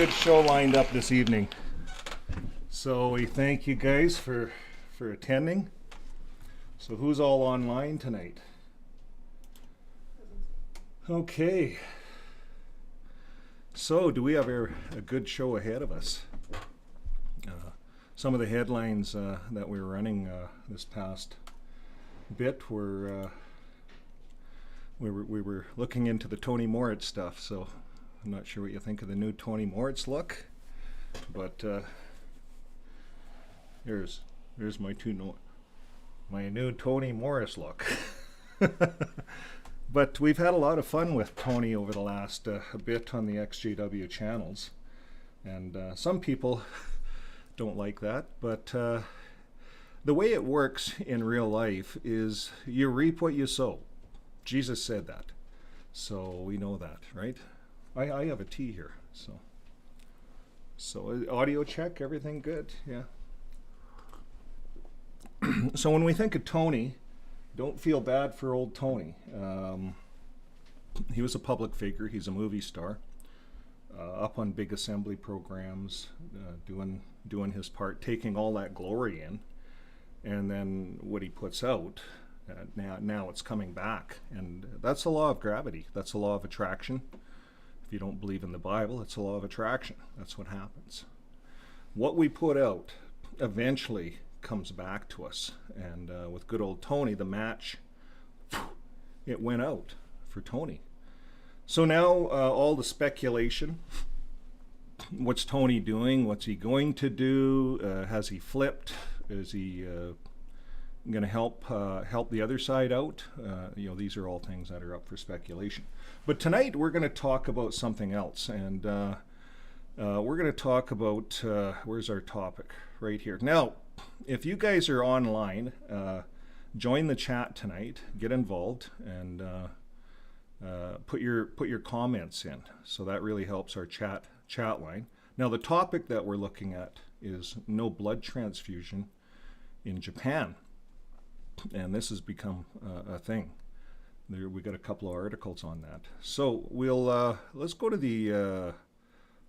good show lined up this evening. So we thank you guys for attending. So who's all online tonight? Okay. So do we have a good show ahead of us? Some of the headlines that we were running this past bit were we were looking into the Tony Moritz stuff. So I'm not sure what you think of the new Tony Moritz look, but here's my new Tony Morris look. But we've had a lot of fun with Tony over the last bit on the XJW channels, and some people don't like that, but the way it works in real life is you reap what you sow. Jesus said that, so we know that, right? I have a tea here, so audio check, everything good? Yeah. So when we think of Tony, don't feel bad for old Tony. He was a public figure. He's a movie star, up on big assembly programs, doing his part, taking all that glory in, and then what he puts out, now it's coming back, and that's the law of gravity. That's the law of attraction. If you don't believe in the Bible, it's a law of attraction. That's what happens. What we put out eventually comes back to us, and with good old Tony, the match, it went out for Tony. So now all the speculation, what's Tony doing? What's he going to do? Has he flipped? Is he going to help the other side out? These are all things that are up for speculation. But tonight we're going to talk about something else, and we're going to talk about, where's our topic? Right here. Now, if you guys are online, join the chat tonight, get involved, and put your comments in. So that really helps our chat line. Now, the topic that we're looking at is no blood transfusion in Japan, and this has become a thing. We got a couple of articles on that. So we'll let's go to the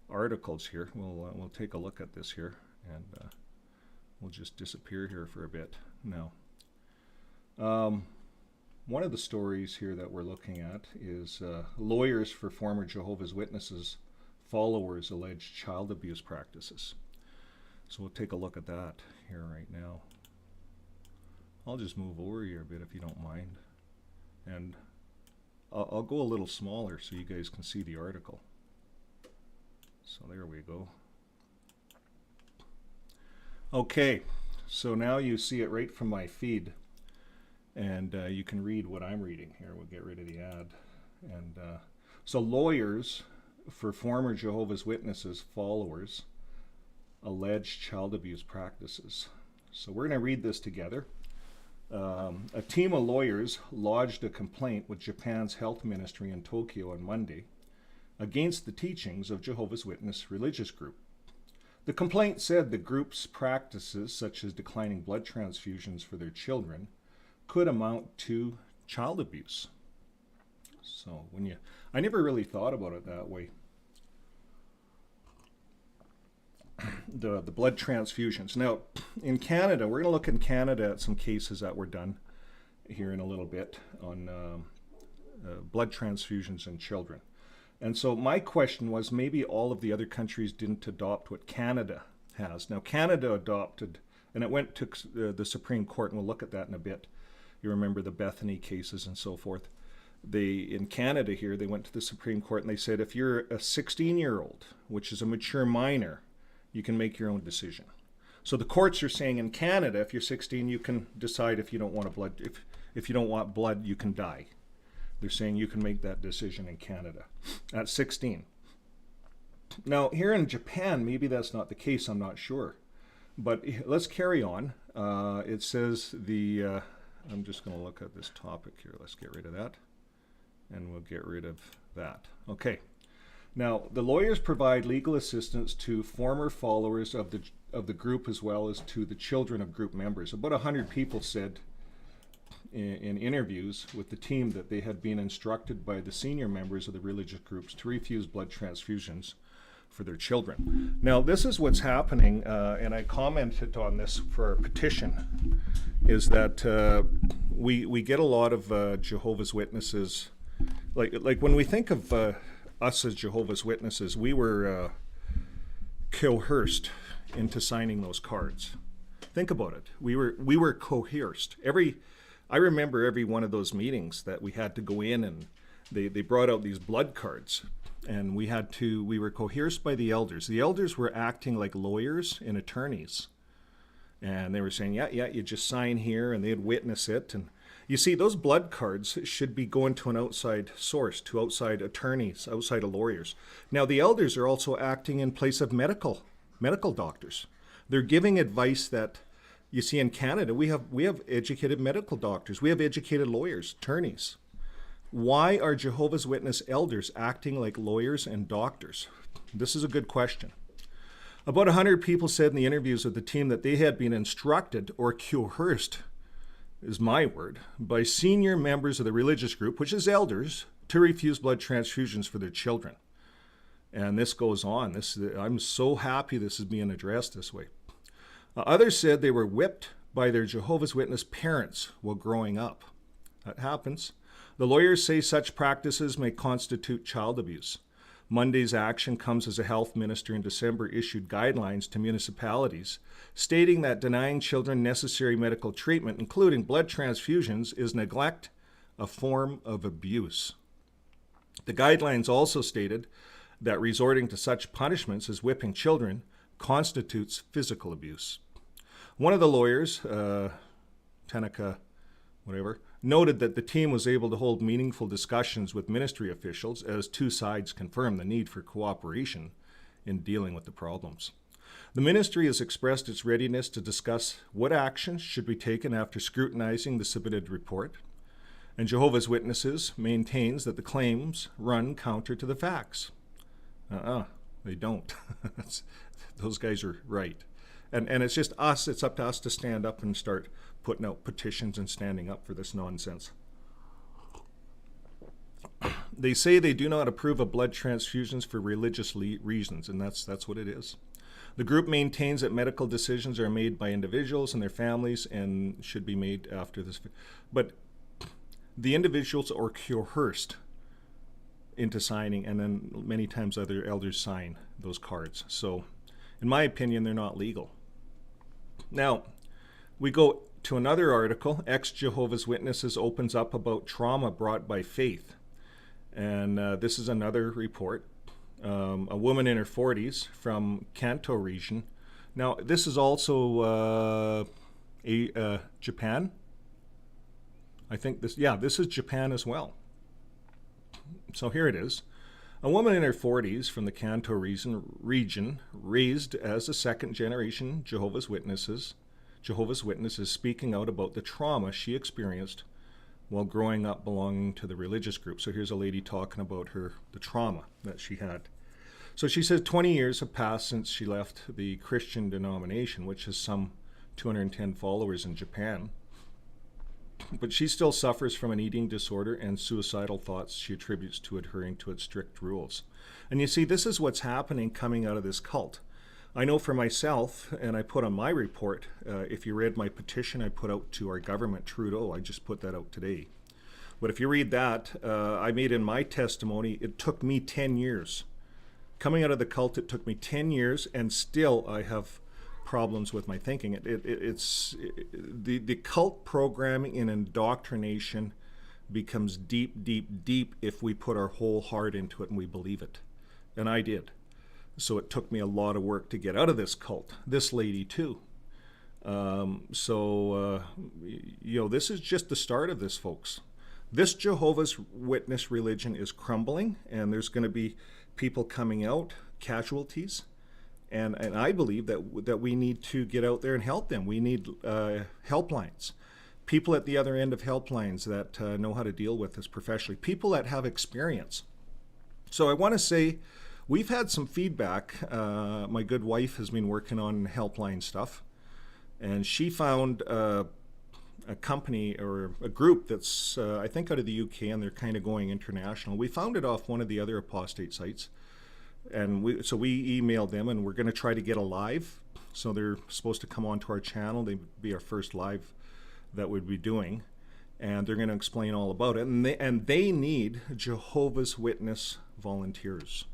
articles here. We'll take a look at this here, and we'll just disappear here for a bit now. One of the stories here that we're looking at is lawyers for former Jehovah's Witnesses followers alleged child abuse practices. So we'll take a look at that here right now. I'll just move over here a bit if you don't mind. And I'll go a little smaller so you guys can see the article. So there we go. Okay, so now you see it right from my feed, and you can read what I'm reading here. We'll get rid of the ad. And so lawyers for former Jehovah's Witnesses followers alleged child abuse practices. So we're going to read this together. A team of lawyers lodged a complaint with Japan's health ministry in Tokyo on Monday against the teachings of Jehovah's Witness religious group. The complaint said the group's practices, such as declining blood transfusions for their children, could amount to child abuse. So I never really thought about it that way. The blood transfusions. Now, in Canada, we're going to look in Canada at some cases that were done here in a little bit on blood transfusions in children. And so my question was, maybe all of the other countries didn't adopt what Canada has. Now, Canada adopted, and it went to the Supreme Court, and we'll look at that in a bit. You remember the Bethany cases and so forth. In Canada here, they went to the Supreme Court and they said, if you're a 16-year-old, which is a mature minor, you can make your own decision. So the courts are saying in Canada, if you're 16, you can decide if you don't want if you don't want blood, you can die. They're saying you can make that decision in Canada at 16. Now, here in Japan, maybe that's not the case, I'm not sure. But let's carry on. It says I'm just going to look at this topic here. Let's get rid of that. And we'll get rid of that. Okay. Now, the lawyers provide legal assistance to former followers of the group as well as to the children of group members. About 100 people said in interviews with the team that they had been instructed by the senior members of the religious groups to refuse blood transfusions for their children. Now, this is what's happening, and I commented on this for our petition, is that we get a lot of Jehovah's Witnesses. Like when we think of us as Jehovah's Witnesses, we were coerced into signing those cards. Think about it. We were coerced. I remember every one of those meetings that we had to go in, and they brought out these blood cards, and we were coerced by the elders. The elders were acting like lawyers and attorneys, and they were saying, yeah, you just sign here, and they'd witness it. And you see, those blood cards should be going to an outside source, to outside attorneys, outside of lawyers. Now, the elders are also acting in place of medical doctors. They're giving advice that, you see, in Canada, we have educated medical doctors. We have educated lawyers, attorneys. Why are Jehovah's Witness elders acting like lawyers and doctors? This is a good question. About 100 people said in the interviews with the team that they had been instructed or coerced, is my word, by senior members of the religious group, which is elders, to refuse blood transfusions for their children. And this goes on. I'm so happy this is being addressed this way. Others said they were whipped by their Jehovah's Witness parents while growing up. That happens. The lawyers say such practices may constitute child abuse. Monday's action comes as a health minister in December issued guidelines to municipalities stating that denying children necessary medical treatment, including blood transfusions, is neglect, a form of abuse. The guidelines also stated that resorting to such punishments as whipping children constitutes physical abuse. One of the lawyers, Tanaka, noted that the team was able to hold meaningful discussions with ministry officials as two sides confirmed the need for cooperation in dealing with the problems. The ministry has expressed its readiness to discuss what actions should be taken after scrutinizing the submitted report, and Jehovah's Witnesses maintains that the claims run counter to the facts. They don't. Those guys are right. And it's just us, it's up to us to stand up and start putting out petitions and standing up for this nonsense. They say they do not approve of blood transfusions for religious reasons, and that's what it is. The group maintains that medical decisions are made by individuals and their families and should be made after this. But the individuals are coerced into signing, and then many times other elders sign those cards. So, in my opinion, they're not legal. Now, we go to another article. Ex-Jehovah's Witnesses opens up about trauma brought by faith. And this is another report. A woman in her 40s from Kanto region. Now, this is also Japan. I think this is Japan as well. So here it is. A woman in her 40s from the Kanto region, raised as a second-generation Jehovah's Witness, is speaking out about the trauma she experienced while growing up belonging to the religious group. So here's a lady talking about the trauma that she had. So she says 20 years have passed since she left the Christian denomination, which has some 210 followers in Japan. But she still suffers from an eating disorder and suicidal thoughts she attributes to adhering to its strict rules. And you see, this is what's happening coming out of this cult. I know for myself, and I put on my report, if you read my petition I put out to our government, Trudeau, I just put that out today. But if you read that, I made in my testimony, it took me 10 years. Coming out of the cult, it took me 10 years, and still I have problems with my thinking. It's the cult programming and indoctrination becomes deep, deep, deep if we put our whole heart into it and we believe it. And I did. So it took me a lot of work to get out of this cult. This lady too. This is just the start of this, folks. This Jehovah's Witness religion is crumbling, and there's going to be people coming out, casualties. And I believe that we need to get out there and help them. We need helplines, people at the other end of helplines that know how to deal with this professionally, people that have experience. So I want to say we've had some feedback. My good wife has been working on helpline stuff, and she found a company or a group that's, I think, out of the UK, and they're kind of going international. We found it off one of the other apostate sites. And we emailed them, and we're going to try to get a live. So they're supposed to come onto our channel. They'd be our first live that we'd be doing, and they're going to explain all about it. And they need Jehovah's Witness volunteers.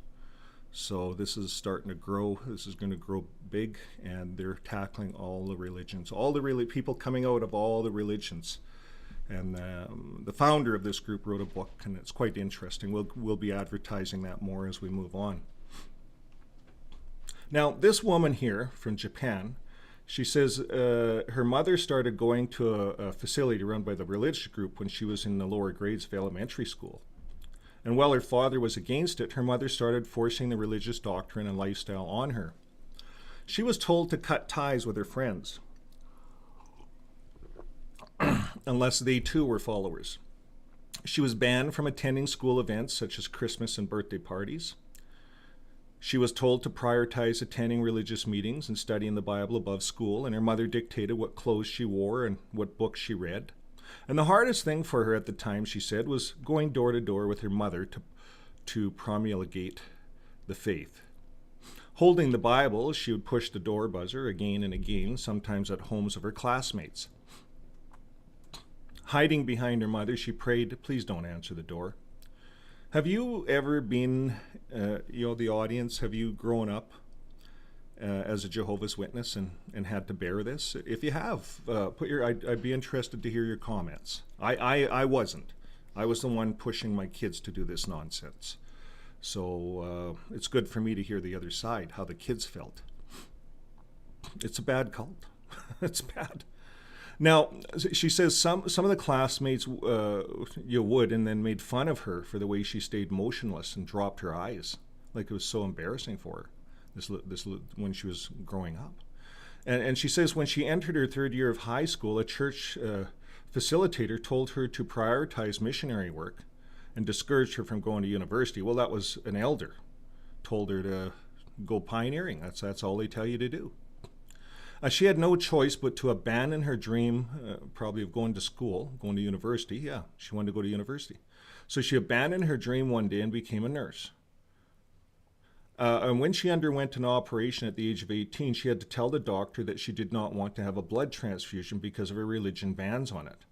So this is starting to grow. This is going to grow big, and they're tackling all the religions, people coming out of all the religions. And the founder of this group wrote a book, and it's quite interesting. We'll be advertising that more as we move on. Now, this woman here from Japan, she says her mother started going to a facility run by the religious group when she was in the lower grades of elementary school. And while her father was against it, her mother started forcing the religious doctrine and lifestyle on her. She was told to cut ties with her friends unless they too were followers. She was banned from attending school events such as Christmas and birthday parties. She was told to prioritize attending religious meetings and studying the Bible above school, and her mother dictated what clothes she wore and what books she read. And the hardest thing for her at the time, she said, was going door to door with her mother to promulgate the faith. Holding the Bible, she would push the door buzzer again and again, sometimes at homes of her classmates. Hiding behind her mother, she prayed, "Please don't answer the door." Have you ever been, the audience, have you grown up as a Jehovah's Witness and had to bear this? If you have, I'd be interested to hear your comments. I wasn't. I was the one pushing my kids to do this nonsense. So it's good for me to hear the other side, how the kids felt. It's a bad cult. It's bad. Now, she says some of the classmates would and then made fun of her for the way she stayed motionless and dropped her eyes. Like it was so embarrassing for her, this when she was growing up. And she says when she entered her third year of high school, a church facilitator told her to prioritize missionary work and discouraged her from going to university. Well, that was an elder. Told her to go pioneering. That's all they tell you to do. She had no choice but to abandon her dream, probably of going to school, going to university. Yeah, she wanted to go to university. So she abandoned her dream one day and became a nurse. And when she underwent an operation at the age of 18, she had to tell the doctor that she did not want to have a blood transfusion because of her religion bans on it.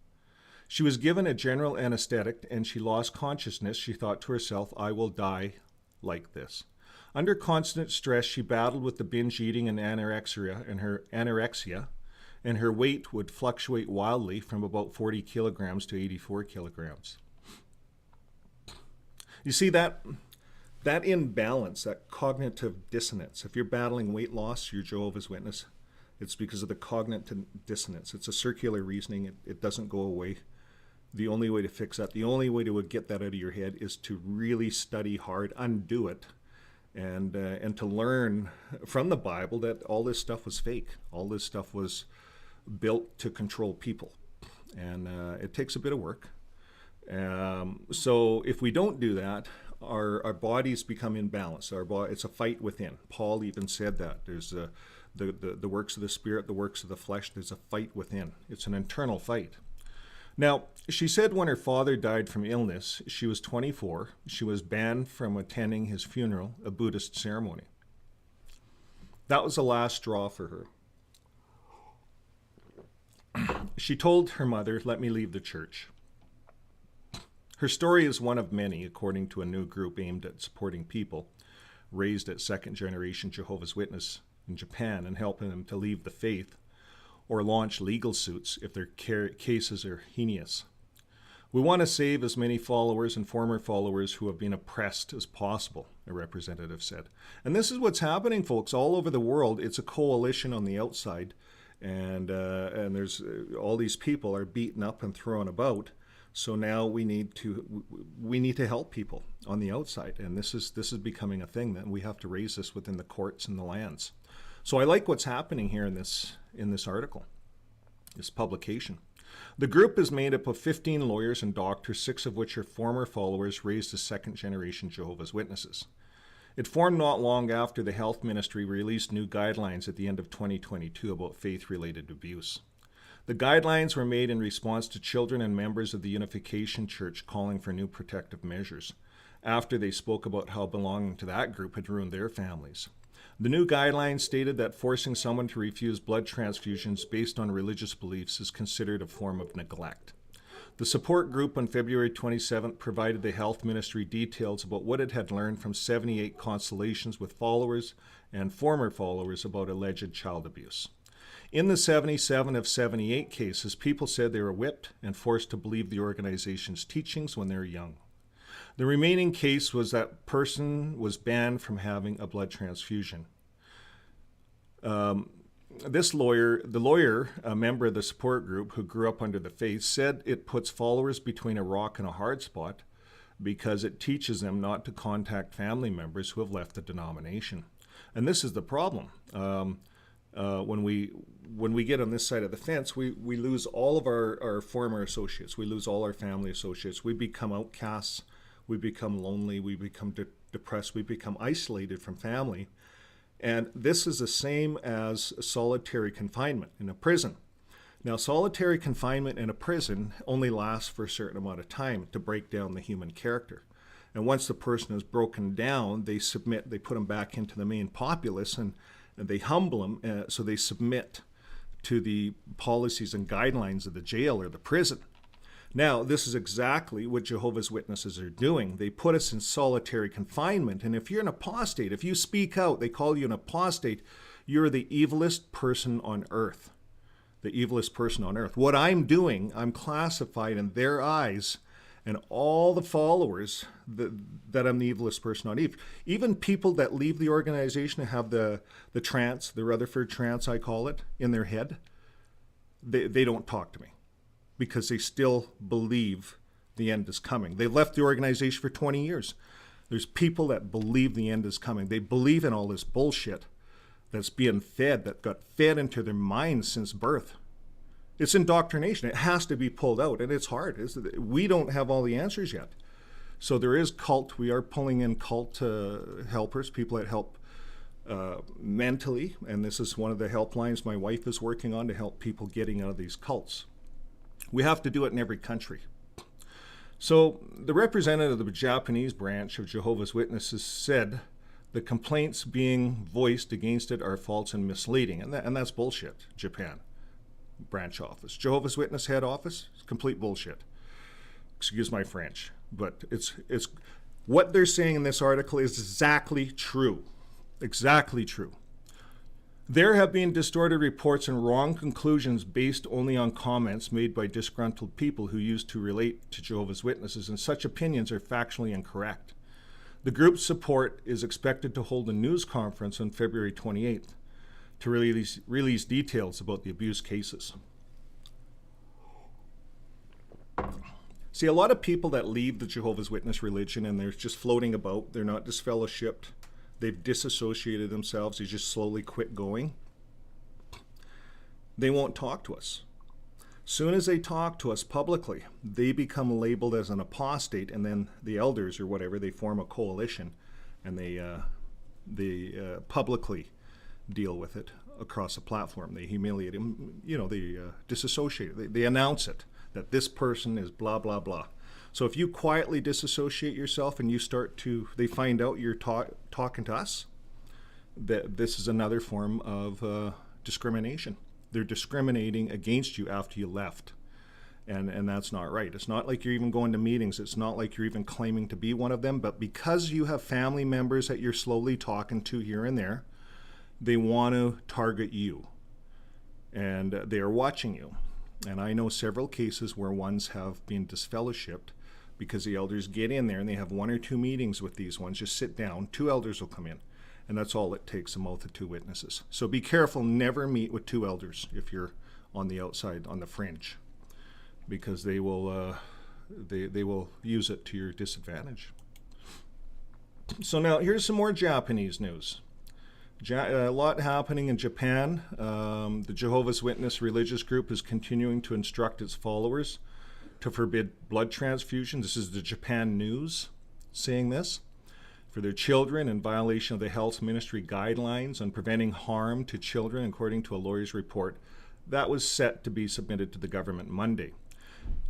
She was given a general anesthetic and she lost consciousness. She thought to herself, "I will die like this." Under constant stress, she battled with the binge eating and anorexia, and her weight would fluctuate wildly from about 40 kilograms to 84 kilograms. You see that imbalance, that cognitive dissonance. If you're battling weight loss, you're Jehovah's Witness, it's because of the cognitive dissonance. It's a circular reasoning. It doesn't go away. The only way to fix that, the only way to get that out of your head is to really study hard, undo it, and to learn from the Bible that all this stuff was fake. All this stuff was built to control people. And it takes a bit of work. So if we don't do that, our bodies become imbalanced. It's a fight within. Paul even said that. There's the works of the Spirit, the works of the flesh. There's a fight within. It's an internal fight. Now, she said when her father died from illness, she was 24. She was banned from attending his funeral, a Buddhist ceremony. That was the last straw for her. She told her mother, "Let me leave the church." Her story is one of many, according to a new group aimed at supporting people raised at second-generation Jehovah's Witness in Japan and helping them to leave the faith or launch legal suits if their cases are heinous. "We want to save as many followers and former followers who have been oppressed as possible," a representative said. And this is what's happening, folks, all over the world. It's a coalition on the outside, and there's all these people are beaten up and thrown about. So now we need to help people on the outside, and this is becoming a thing that we have to raise this within the courts and the lands. So I like what's happening here in this article, this publication. The group is made up of 15 lawyers and doctors, 6 of which are former followers raised as second-generation Jehovah's Witnesses. It formed not long after the health ministry released new guidelines at the end of 2022 about faith-related abuse. The guidelines were made in response to children and members of the Unification Church calling for new protective measures. after they spoke about how belonging to that group had ruined their families. The new guidelines stated that forcing someone to refuse blood transfusions based on religious beliefs is considered a form of neglect. The support group on February 27th provided the health ministry details about what it had learned from 78 consultations with followers and former followers about alleged child abuse. In the 77 of 78 cases, people said they were whipped and forced to believe the organization's teachings when they were young. The remaining case was that person was banned from having a blood transfusion. The lawyer, a member of the support group who grew up under the faith, said it puts followers between a rock and a hard spot because it teaches them not to contact family members who have left the denomination. And this is the problem. When we get on this side of the fence, we lose all of our former associates. We lose all our family associates. We become outcasts. We become lonely. We become depressed. We become isolated from family. And this is the same as solitary confinement in a prison. Now, solitary confinement in a prison only lasts for a certain amount of time to break down the human character. And once the person is broken down, they submit, they put them back into the main populace, and they humble them, so they submit to the policies and guidelines of the jail or the prison. Now, this is exactly what Jehovah's Witnesses are doing. They put us in solitary confinement, and if you're an apostate, if you speak out, they call you an apostate, you're the evilest person on earth. The evilest person on earth. What I'm doing, I'm classified in their eyes and all the followers that I'm the evilest person on earth. Even people that leave the organization and have the trance, the Rutherford trance, I call it, in their head, they don't talk to me, because they still believe the end is coming. They left the organization for 20 years. There's people that believe the end is coming. They believe in all this bullshit that's being fed, that got fed into their minds since birth. It's indoctrination. It has to be pulled out, and it's hard. We don't have all the answers yet. So there is cult. We are pulling in cult helpers, people that help mentally, and this is one of the helplines my wife is working on to help people getting out of these cults. We have to do it in every country. So the representative of the Japanese branch of Jehovah's Witnesses said the complaints being voiced against it are false and misleading, and that's bullshit. Japan branch office. Jehovah's Witness head office, it's complete bullshit. Excuse my French, but it's what they're saying in this article is exactly true. Exactly true. There have been distorted reports and wrong conclusions based only on comments made by disgruntled people who used to relate to Jehovah's Witnesses, and such opinions are factually incorrect. The group's support is expected to hold a news conference on February 28th to release details about the abuse cases. See, a lot of people that leave the Jehovah's Witness religion and they're just floating about, they're not disfellowshipped, they've disassociated themselves, they just slowly quit going, they won't talk to us. Soon as they talk to us publicly, they become labeled as an apostate, and then the elders or whatever, they form a coalition and they publicly deal with it across a platform. They humiliate him, they disassociate it. They announce it, that this person is blah, blah, blah. So if you quietly disassociate yourself and you they find out you're talking to us, that this is another form of discrimination. They're discriminating against you after you left. And that's not right. It's not like you're even going to meetings. It's not like you're even claiming to be one of them. But because you have family members that you're slowly talking to here and there, they want to target you. And they are watching you. And I know several cases where ones have been disfellowshipped because the elders get in there and they have 1 or 2 meetings with these ones. Just sit down. 2 elders will come in. And that's all it takes, a mouth of 2 witnesses. So be careful. Never meet with 2 elders if you're on the outside, on the fringe, because they will use it to your disadvantage. So now here's some more Japanese news. A lot happening in Japan. The Jehovah's Witness religious group is continuing to instruct its followers to forbid blood transfusion. This is the Japan News saying this. For their children, in violation of the health ministry guidelines on preventing harm to children, according to a lawyer's report that was set to be submitted to the government Monday.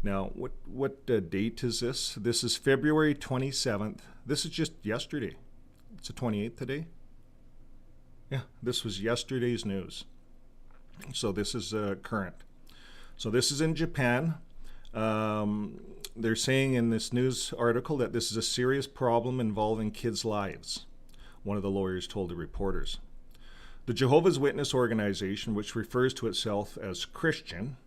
Now, what date is this? This is February 27th. This is just yesterday. It's the 28th today. Yeah, this was yesterday's news. So this is current. So this is in Japan. They're saying in this news article that this is a serious problem involving kids' lives, one of the lawyers told the reporters. The Jehovah's Witness organization, which refers to itself as Christian,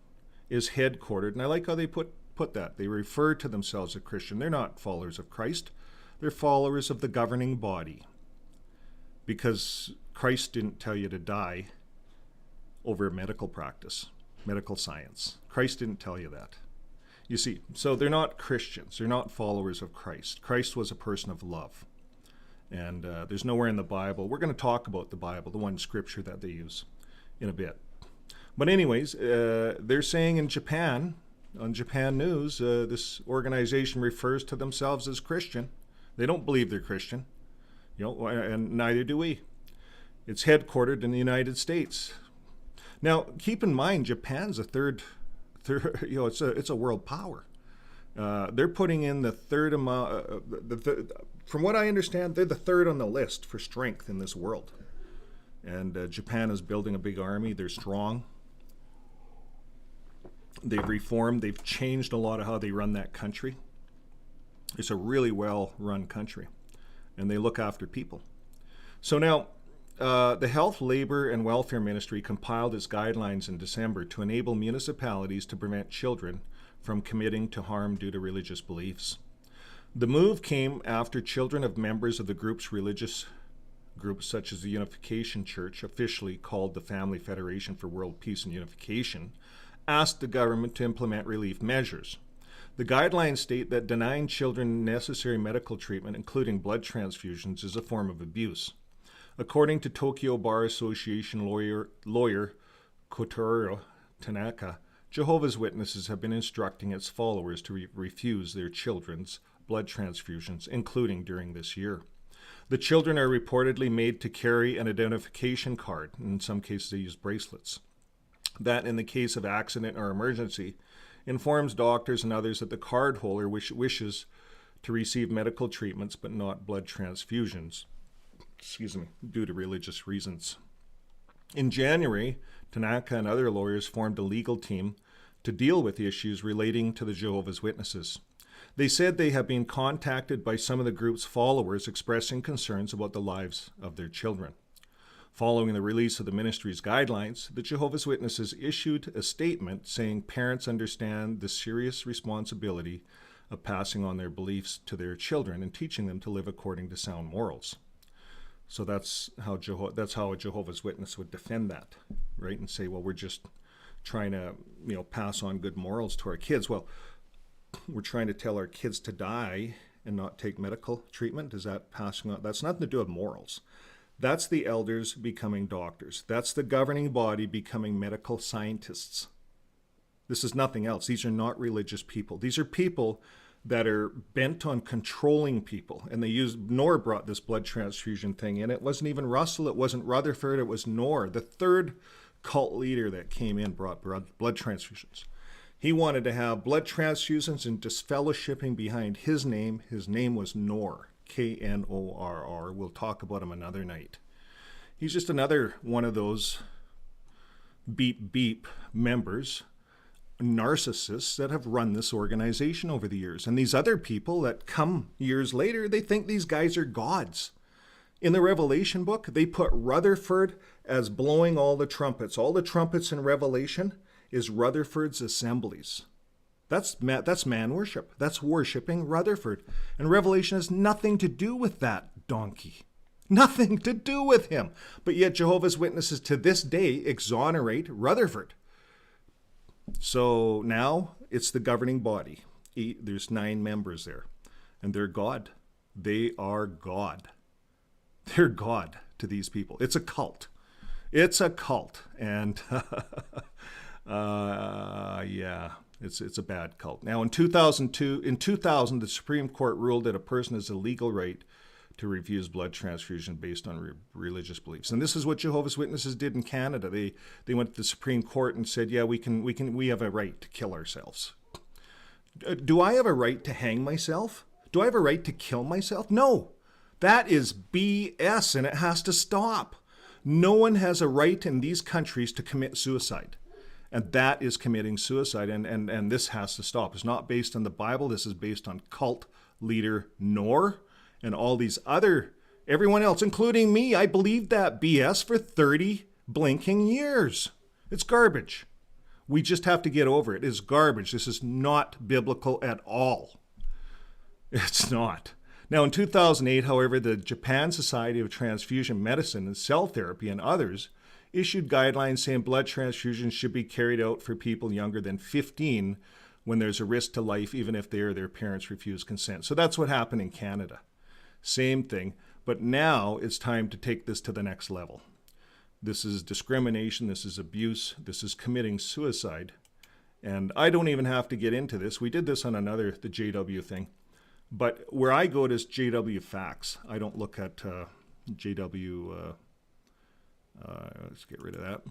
is headquartered, and I like how they put that. They refer to themselves as Christian. They're not followers of Christ. They're followers of the governing body, because Christ didn't tell you to die over medical practice, medical science. Christ didn't tell you that. You see, so they're not Christians. They're not followers of Christ. Christ was a person of love. And there's nowhere in the Bible. We're going to talk about the Bible, the one scripture that they use, in a bit. But anyways, they're saying in Japan, on Japan News, this organization refers to themselves as Christian. They don't believe they're Christian, and neither do we. It's headquartered in the United States. Now, keep in mind, Japan's it's a world power. They're putting in the third amount. From what I understand, they're the third on the list for strength in this world. And Japan is building a big army. They're strong. They've reformed. They've changed a lot of how they run that country. It's a really well-run country, and they look after people. So now, the Health, Labor, and Welfare Ministry compiled its guidelines in December to enable municipalities to prevent children from committing to harm due to religious beliefs. The move came after children of members of the group's religious groups, such as the Unification Church, officially called the Family Federation for World Peace and Unification, asked the government to implement relief measures. The guidelines state that denying children necessary medical treatment, including blood transfusions, is a form of abuse. According to Tokyo Bar Association lawyer Kotaro Tanaka, Jehovah's Witnesses have been instructing its followers to refuse their children's blood transfusions, including during this year. The children are reportedly made to carry an identification card. In some cases, they use bracelets. That, in the case of accident or emergency, informs doctors and others that the card holder wishes to receive medical treatments but not blood transfusions, due to religious reasons. In January, Tanaka and other lawyers formed a legal team to deal with issues relating to the Jehovah's Witnesses. They said they have been contacted by some of the group's followers expressing concerns about the lives of their children. Following the release of the ministry's guidelines, the Jehovah's Witnesses issued a statement saying parents understand the serious responsibility of passing on their beliefs to their children and teaching them to live according to sound morals. So that's how a Jehovah's Witness would defend that, right? And say, well, we're just trying to, pass on good morals to our kids. Well, we're trying to tell our kids to die and not take medical treatment. Is that passing on? That's nothing to do with morals. That's the elders becoming doctors. That's the governing body becoming medical scientists. This is nothing else. These are not religious people. These are people that are bent on controlling people. And Knorr brought this blood transfusion thing in. It wasn't even Russell. It wasn't Rutherford. It was Knorr. The third cult leader that came in brought blood transfusions. He wanted to have blood transfusions and disfellowshipping behind his name. His name was Knorr. Knorr. We'll talk about him another night. He's just another one of those beep beep members, narcissists that have run this organization over the years. And these other people that come years later, they think these guys are gods. In the Revelation book, they put Rutherford as blowing all the trumpets. All the trumpets in Revelation is Rutherford's assemblies. That's man worship. That's worshiping Rutherford. And Revelation has nothing to do with that donkey. Nothing to do with him. But yet Jehovah's Witnesses to this day exonerate Rutherford. So now it's the governing body. There's 9 members there. And they're God. They are God. They're God to these people. It's a cult. It's a cult. And yeah. It's a bad cult. Now, in 2000, the Supreme Court ruled that a person has a legal right to refuse blood transfusion based on religious beliefs. And this is what Jehovah's Witnesses did in Canada. They went to the Supreme Court and said, yeah, we have a right to kill ourselves. Do I have a right to hang myself? Do I have a right to kill myself? No. That is BS, and it has to stop. No one has a right in these countries to commit suicide. And that is committing suicide, and this has to stop. It's not based on the Bible. This is based on cult leader Noor and all these other, everyone else, including me. I believed that BS for 30 blinking years. It's garbage. We just have to get over it. It's garbage. This is not biblical at all. It's not. Now, in 2008, however, the Japan Society of Transfusion Medicine and Cell Therapy and others issued guidelines saying blood transfusions should be carried out for people younger than 15 when there's a risk to life, even if they or their parents refuse consent. So that's what happened in Canada. Same thing. But now it's time to take this to the next level. This is discrimination. This is abuse. This is committing suicide. And I don't even have to get into this. We did this on another, the JW thing. But where I go to is JW Facts. I don't look at JW... let's get rid of that.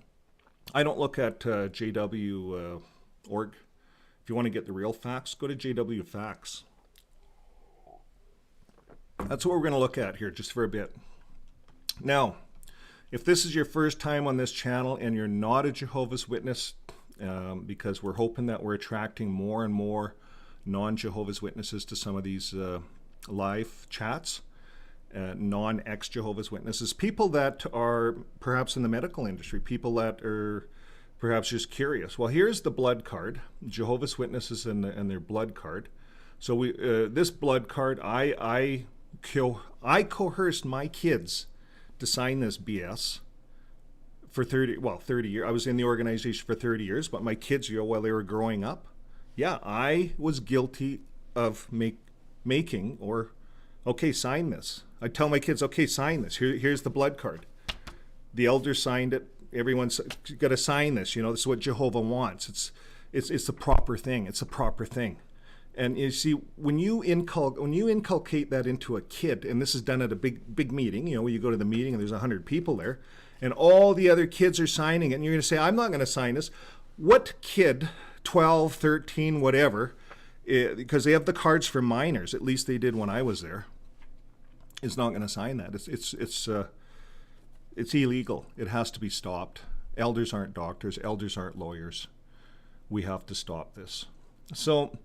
I don't look at JW org. If you want to get the real facts, go to JW Facts. That's what we're going to look at here just for a bit. Now, if this is your first time on this channel and you're not a Jehovah's Witness, because we're hoping that we're attracting more and more non-Jehovah's Witnesses to some of these live chats, non-ex-Jehovah's Witnesses, people that are perhaps in the medical industry, people that are perhaps just curious. Well, here's the blood card, Jehovah's Witnesses and their blood card. So we this blood card, I coerced my kids to sign this BS for 30 years. I was in the organization for 30 years, but my kids, while they were growing up, yeah, I was guilty of making or, okay, sign this. I tell my kids, okay, sign this. Here's the blood card. The elders signed it. Everyone's got to sign this. You know, this is what Jehovah wants. It's the proper thing. It's a proper thing. And you see, when you inculcate that into a kid, and this is done at a big meeting, you know, where you go to the meeting and there's 100 people there, and all the other kids are signing it, and you're going to say, I'm not going to sign this. What kid, 12, 13, whatever, because they have the cards for minors, at least they did when I was there, is not going to sign that. It's illegal. It has to be stopped. Elders aren't doctors. Elders aren't lawyers. We have to stop this. So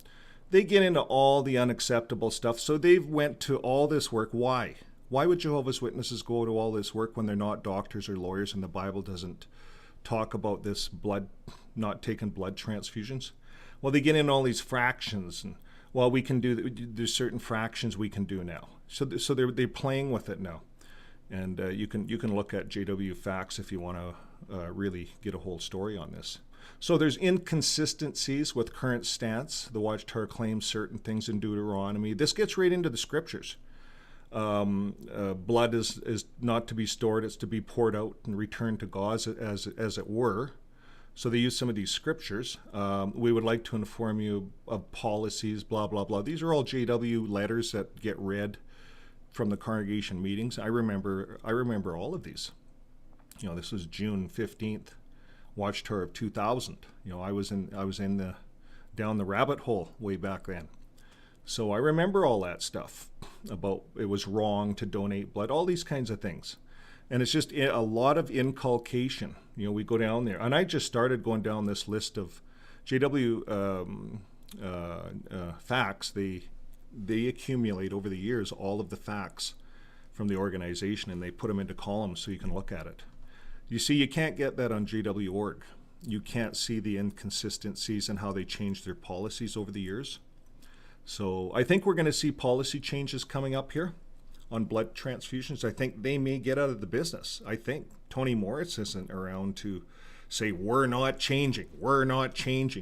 they get into all the unacceptable stuff. So they've went to all this work. Why? Why would Jehovah's Witnesses go to all this work when they're not doctors or lawyers and the Bible doesn't talk about this blood, not taking blood transfusions? Well, they get in all these fractions, and well, we can do, there's certain fractions we can do now. So they're playing with it now. And you can look at JW Facts if you want to really get a whole story on this. So there's inconsistencies with current stance. The Watchtower claims certain things in Deuteronomy. This gets right into the scriptures. Blood is not to be stored; it's to be poured out and returned to God as it were. So they use some of these scriptures. We would like to inform you of policies, blah blah blah. These are all JW letters that get read from the congregation meetings. I remember all of these. You know, this was June 15th, Watchtower of 2000. You know, I was down the rabbit hole way back then. So I remember all that stuff about it was wrong to donate blood, all these kinds of things. And it's just a lot of inculcation. You know, we go down there. And I just started going down this list of JW facts. They accumulate over the years all of the facts from the organization, and they put them into columns so you can look at it. You see, you can't get that on JW.org. You can't see the inconsistencies and how they changed their policies over the years. So I think we're going to see policy changes coming up here on blood transfusions. I think they may get out of the business. I think Tony Moritz isn't around to say, we're not changing.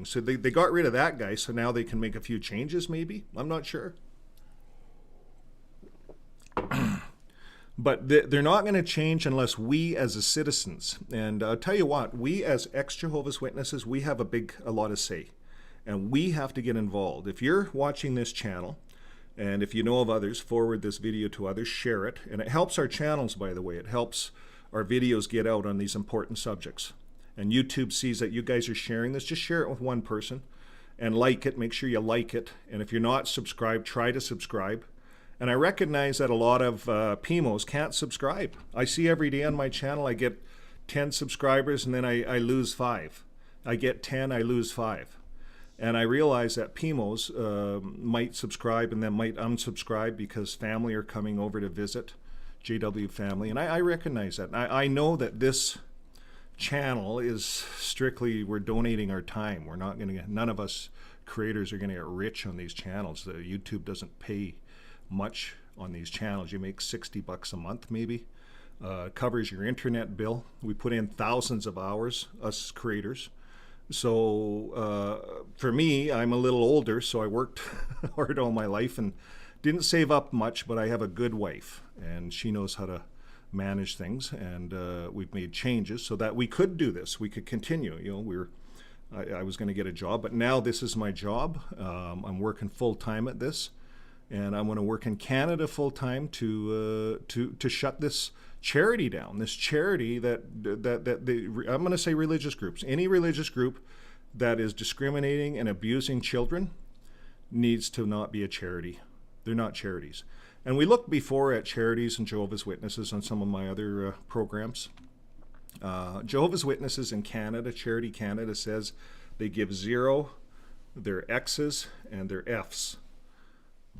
So they got rid of that guy, so now they can make a few changes maybe. I'm not sure. But they're not going to change unless we as a citizens, and I'll tell you what, we as ex-Jehovah's Witnesses, we have a lot of say. And we have to get involved. If you're watching this channel, and if you know of others, forward this video to others, share it. And it helps our channels, by the way. It helps our videos get out on these important subjects. And YouTube sees that you guys are sharing this. Just share it with one person. and like it. Make sure you like it. And if you're not subscribed, try to subscribe. And I recognize that a lot of PMOs can't subscribe. I see every day on my channel, I get 10 subscribers and then I lose 5. I get 10, I lose 5. And I realize that PMOs might subscribe and then might unsubscribe because family are coming over to visit, JW family. And I recognize that. I know that this channel is strictly, we're donating our time. We're not going to, none of us creators are going to get rich on these channels. YouTube doesn't pay much on these channels. You make $60 a month maybe. Covers your internet bill. We put in thousands of hours, us creators. So for me, I'm a little older, so I worked hard all my life and didn't save up much, but I have a good wife and she knows how to manage things, and we've made changes so that we could do this. We could continue. You know, I was going to get a job, but now this is my job. I'm working full time at this, and I'm going to work in Canada full time to shut this charity down. This charity that I'm going to say religious groups. Any religious group that is discriminating and abusing children needs to not be a charity. They're not charities. And we looked before at charities and Jehovah's Witnesses on some of my other programs. Jehovah's Witnesses in Canada, Charity Canada, says they give 0, their X's, and their F's.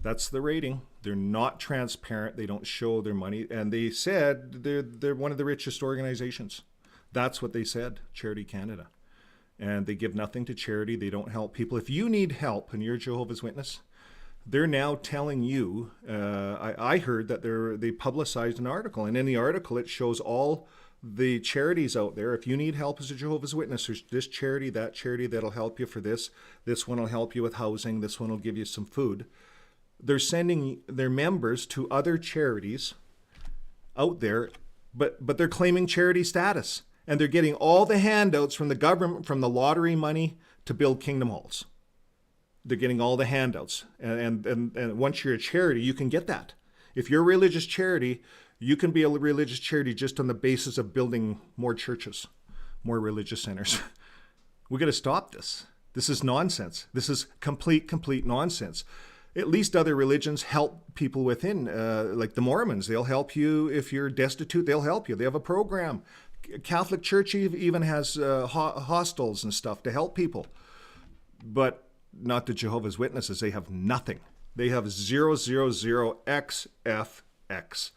That's the rating. They're not transparent. They don't show their money. And they said they're one of the richest organizations. That's what they said, Charity Canada. And they give nothing to charity. They don't help people. If you need help and you're a Jehovah's Witness, they're now telling you, I heard that they publicized an article, and in the article it shows all the charities out there. If you need help as a Jehovah's Witness, there's this charity, that charity that'll help you for this. This one will help you with housing. This one will give you some food. They're sending their members to other charities out there, but they're claiming charity status, and they're getting all the handouts from the government, from the lottery money to build kingdom halls. They're getting all the handouts. And once you're a charity, you can get that. If you're a religious charity, you can be a religious charity just on the basis of building more churches, more religious centers. We got to stop this. This is nonsense. This is complete nonsense. At least other religions help people within, like the Mormons. They'll help you if you're destitute. They'll help you. They have a program. Catholic Church even has hostels and stuff to help people. But not the Jehovah's Witnesses. They have nothing. They have 000 XFX.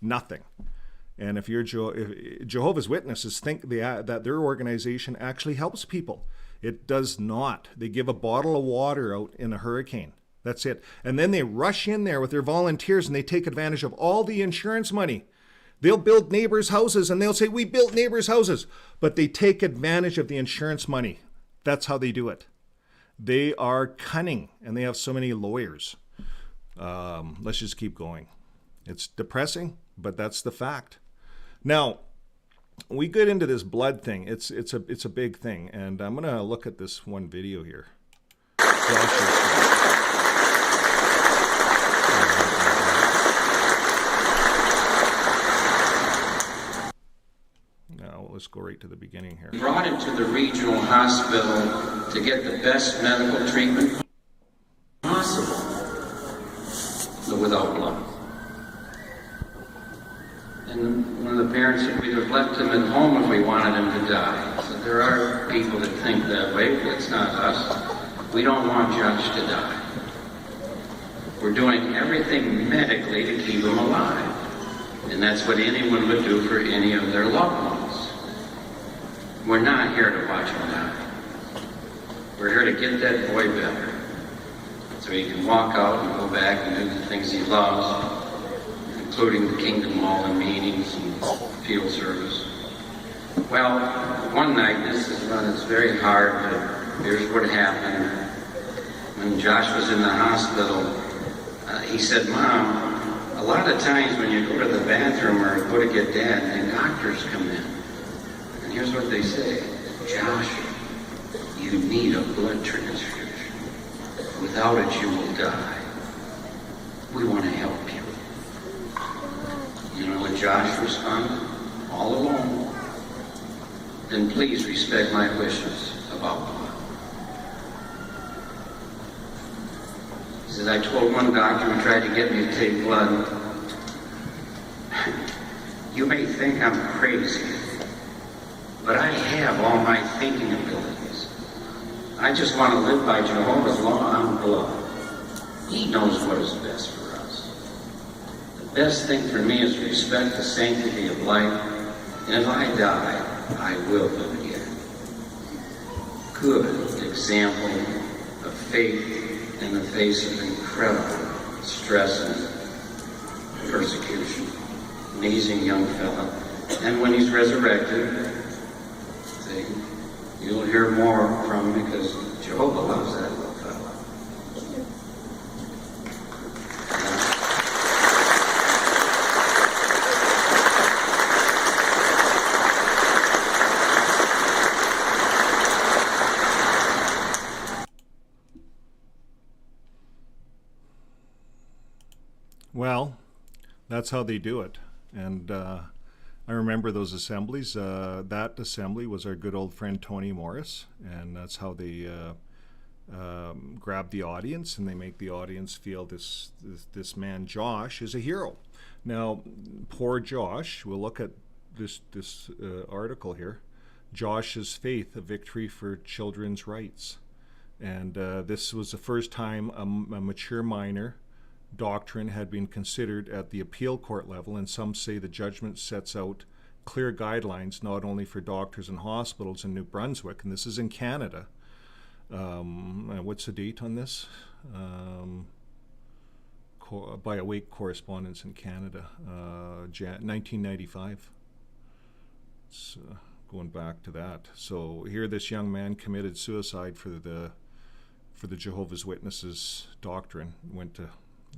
Nothing. And if you're Jehovah's Witnesses think that their organization actually helps people. It does not. They give a bottle of water out in a hurricane. That's it. And then they rush in there with their volunteers and they take advantage of all the insurance money. They'll build neighbors' houses and they'll say, we built neighbors' houses. But they take advantage of the insurance money. That's how they do it. They are cunning, and they have so many lawyers. Let's just keep going. It's depressing, but that's the fact. Now, we get into this blood thing. It's a big thing, and I'm going to look at this one video here. Now, let's go right to the beginning here. Brought him to the regional hospital to get the best medical treatment possible, but without blood. And one of the parents said we'd have left him at home if we wanted him to die. So there are people that think that way, but it's not us. We don't want Josh to die. We're doing everything medically to keep him alive. And that's what anyone would do for any of their loved ones. We're not here to watch him die. We're here to get that boy better, so he can walk out and go back and do the things he loves, including the Kingdom Hall and meetings and field service. Well, one night, this is when it's very hard, but here's what happened. When Josh was in the hospital, he said, Mom, a lot of times when you go to the bathroom or go to get Dad, the doctors come in. And here's what they say, Josh, you need a blood transfusion. Without it, you will die. We want to help you. You know what Josh responded? All alone. Then please respect my wishes about blood. He said, I told one doctor who tried to get me to take blood, you may think I'm crazy, but I have all my thinking abilities. I just want to live by Jehovah's law on blood. He knows what is best for us. The best thing for me is to respect the sanctity of life, and if I die, I will live again. Good example of faith in the face of incredible stress and persecution. Amazing young fella. And when he's resurrected, see, you'll hear more from him because Jehovah loves that little fella. Well, that's how they do it. And I remember those assemblies. That assembly was our good old friend Tony Morris, and that's how they grab the audience, and they make the audience feel this man Josh is a hero. Now, poor Josh. We'll look at this article here. Josh's faith: a victory for children's rights, and this was the first time a mature minor doctrine had been considered at the appeal court level, and some say the judgment sets out clear guidelines not only for doctors and hospitals in New Brunswick, and this is in Canada. What's the date on this? By awake correspondence in Canada, 1995. It's going back to that. So here this young man committed suicide for the Jehovah's Witnesses doctrine.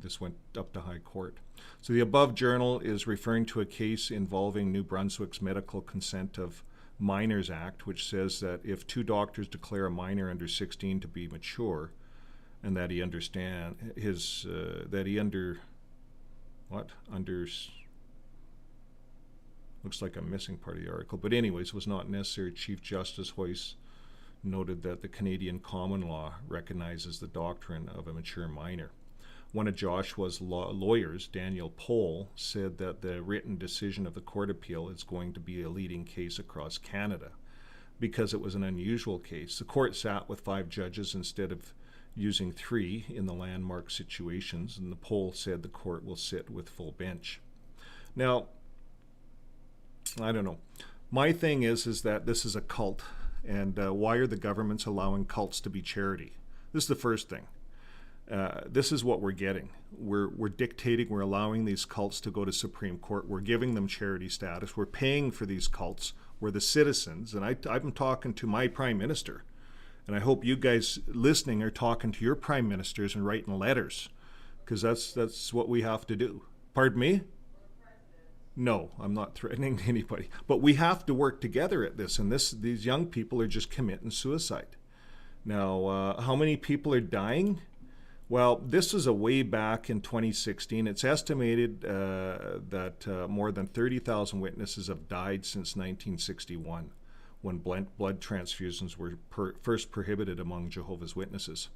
This went up to High Court. So the above journal is referring to a case involving New Brunswick's Medical Consent of Minors Act, which says that if two doctors declare a minor under 16 to be mature, and that he looks like I'm missing part of the article, but anyways, was not necessary. Chief Justice Hoyce noted that the Canadian common law recognizes the doctrine of a mature minor. One of Joshua's lawyers, Daniel Pohl, said that the written decision of the court appeal is going to be a leading case across Canada because it was an unusual case. The court sat with 5 judges instead of using 3 in the landmark situations, and the Pohl said the court will sit with full bench. Now, I don't know. My thing is that this is a cult, and why are the governments allowing cults to be charity? This is the first thing. This is what we're getting. We're dictating, we're allowing these cults to go to Supreme Court. We're giving them charity status. We're paying for these cults. We're the citizens. And I'm talking to my Prime Minister. And I hope you guys listening are talking to your Prime Ministers and writing letters. Because that's what we have to do. Pardon me? No, I'm not threatening anybody. But we have to work together at this. And these young people are just committing suicide. Now, how many people are dying? Well, this was a way back in 2016. It's estimated that more than 30,000 witnesses have died since 1961, when blood transfusions were first prohibited among Jehovah's Witnesses.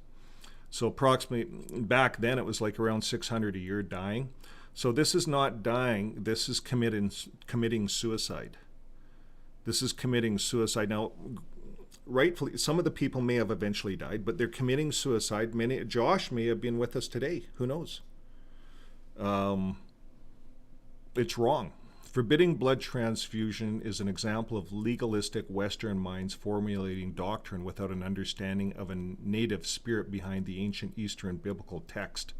So approximately, back then it was like around 600 a year dying. So this is not dying, this is committing suicide. This is committing suicide. Now, rightfully, some of the people may have eventually died, but they're committing suicide. Josh may have been with us today. Who knows? It's wrong. Forbidding blood transfusion is an example of legalistic Western minds formulating doctrine without an understanding of a native spirit behind the ancient Eastern biblical text.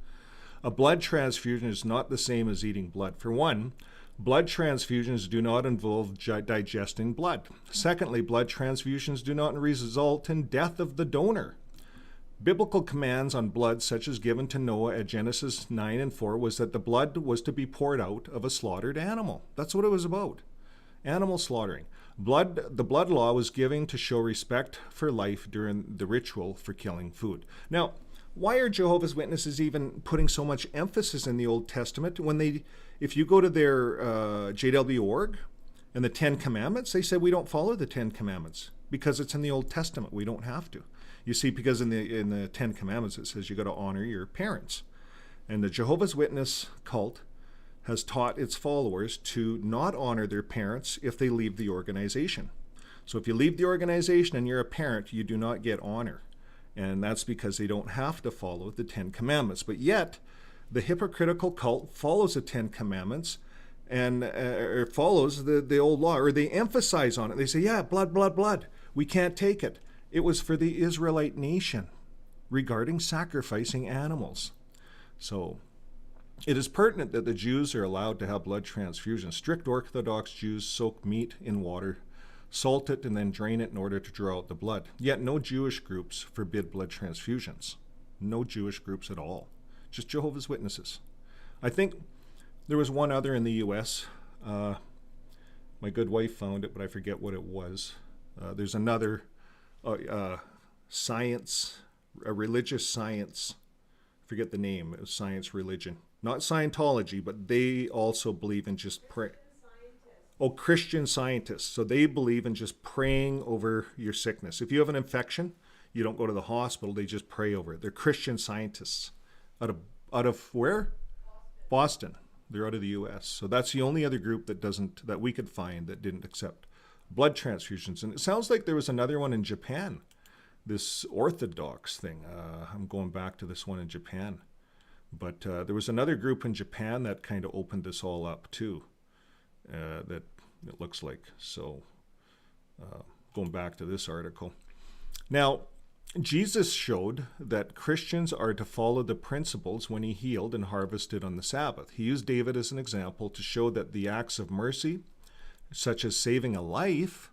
A blood transfusion is not the same as eating blood. For one, blood transfusions do not involve digesting blood. Secondly, blood transfusions do not result in death of the donor. Biblical commands on blood, such as given to Noah at Genesis 9 and 4, was that the blood was to be poured out of a slaughtered animal. That's what it was about. Animal slaughtering. The blood law was given to show respect for life during the ritual for killing food. Now, why are Jehovah's Witnesses even putting so much emphasis in the Old Testament when if you go to their JW.org and the 10 Commandments, they said we don't follow the 10 Commandments because it's in the Old Testament. We don't have to. You see, because in the Ten Commandments it says you got to honor your parents. And the Jehovah's Witness cult has taught its followers to not honor their parents if they leave the organization. So if you leave the organization and you're a parent, you do not get honor. And that's because they don't have to follow the Ten Commandments. But yet, the hypocritical cult follows the Ten Commandments and follows the old law, or they emphasize on it. They say, yeah, blood, blood, blood. We can't take it. It was for the Israelite nation regarding sacrificing animals. So it is pertinent that the Jews are allowed to have blood transfusion. Strict Orthodox Jews soak meat in water, salt it, and then drain it in order to draw out the blood. Yet no Jewish groups forbid blood transfusions. No Jewish groups at all. Just Jehovah's Witnesses. I think there was one other in the U.S. My good wife found it, but I forget what it was. There's another science, a religious science, forget the name, it was science religion. Not Scientology, but they also believe in just pray. Oh, Christian scientists. So they believe in just praying over your sickness. If you have an infection, you don't go to the hospital, they just pray over it. They're Christian scientists. Out of where? Boston. They're out of the U.S. So that's the only other group that we could find that didn't accept blood transfusions. And it sounds like there was another one in Japan, this Orthodox thing. I'm going back to this one in Japan. But there was another group in Japan that kind of opened this all up too, that it looks like. So going back to this article. Now, Jesus showed that Christians are to follow the principles when he healed and harvested on the Sabbath. He used David as an example to show that the acts of mercy, such as saving a life,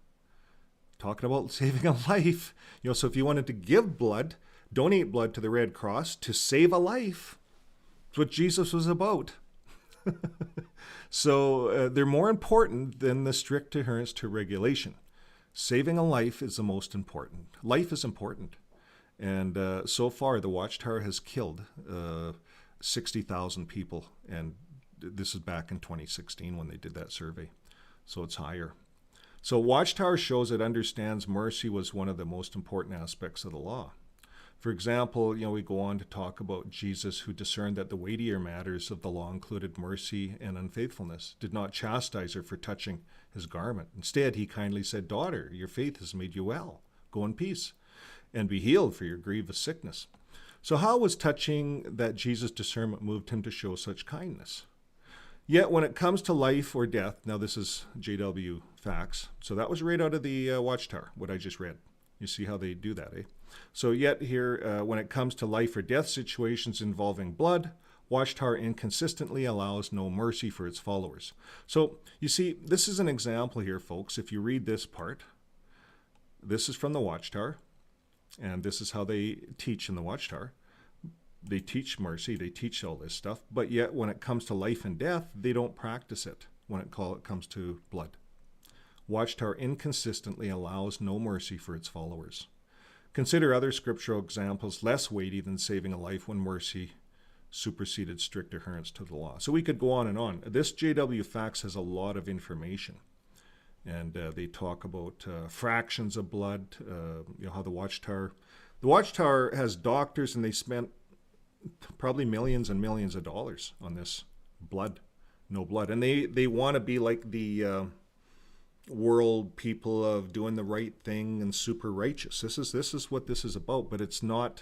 talking about saving a life, so if you wanted to give blood, donate blood to the Red Cross to save a life, that's what Jesus was about. So they're more important than the strict adherence to regulation. Saving a life is the most important. Life is important. And so far, the Watchtower has killed 60,000 people. And this is back in 2016 when they did that survey. So it's higher. So Watchtower shows it understands mercy was one of the most important aspects of the law. For example, we go on to talk about Jesus, who discerned that the weightier matters of the law included mercy and unfaithfulness, did not chastise her for touching his garment. Instead, he kindly said, "Daughter, your faith has made you well. Go in peace and be healed for your grievous sickness." So how was touching that Jesus' discernment moved him to show such kindness? Yet when it comes to life or death, now this is JW facts, so that was right out of the Watchtower, what I just read. You see how they do that, eh? So yet here, when it comes to life or death situations involving blood, Watchtower inconsistently allows no mercy for its followers. So you see, this is an example here, folks. If you read this part, this is from the Watchtower, and this is how they teach in the Watchtower. They teach mercy, they teach all this stuff, but yet when it comes to life and death, they don't practice it when it comes to blood. Watchtower inconsistently allows no mercy for its followers. Consider other scriptural examples less weighty than saving a life when mercy superseded strict adherence to the law. So we could go on and on. This JW Facts has a lot of information. And they talk about fractions of blood, how the Watchtower has doctors, and they spent probably millions and millions of dollars on this blood, no blood. And they want to be like the world people of doing the right thing and super righteous. This is what this is about, but it's not,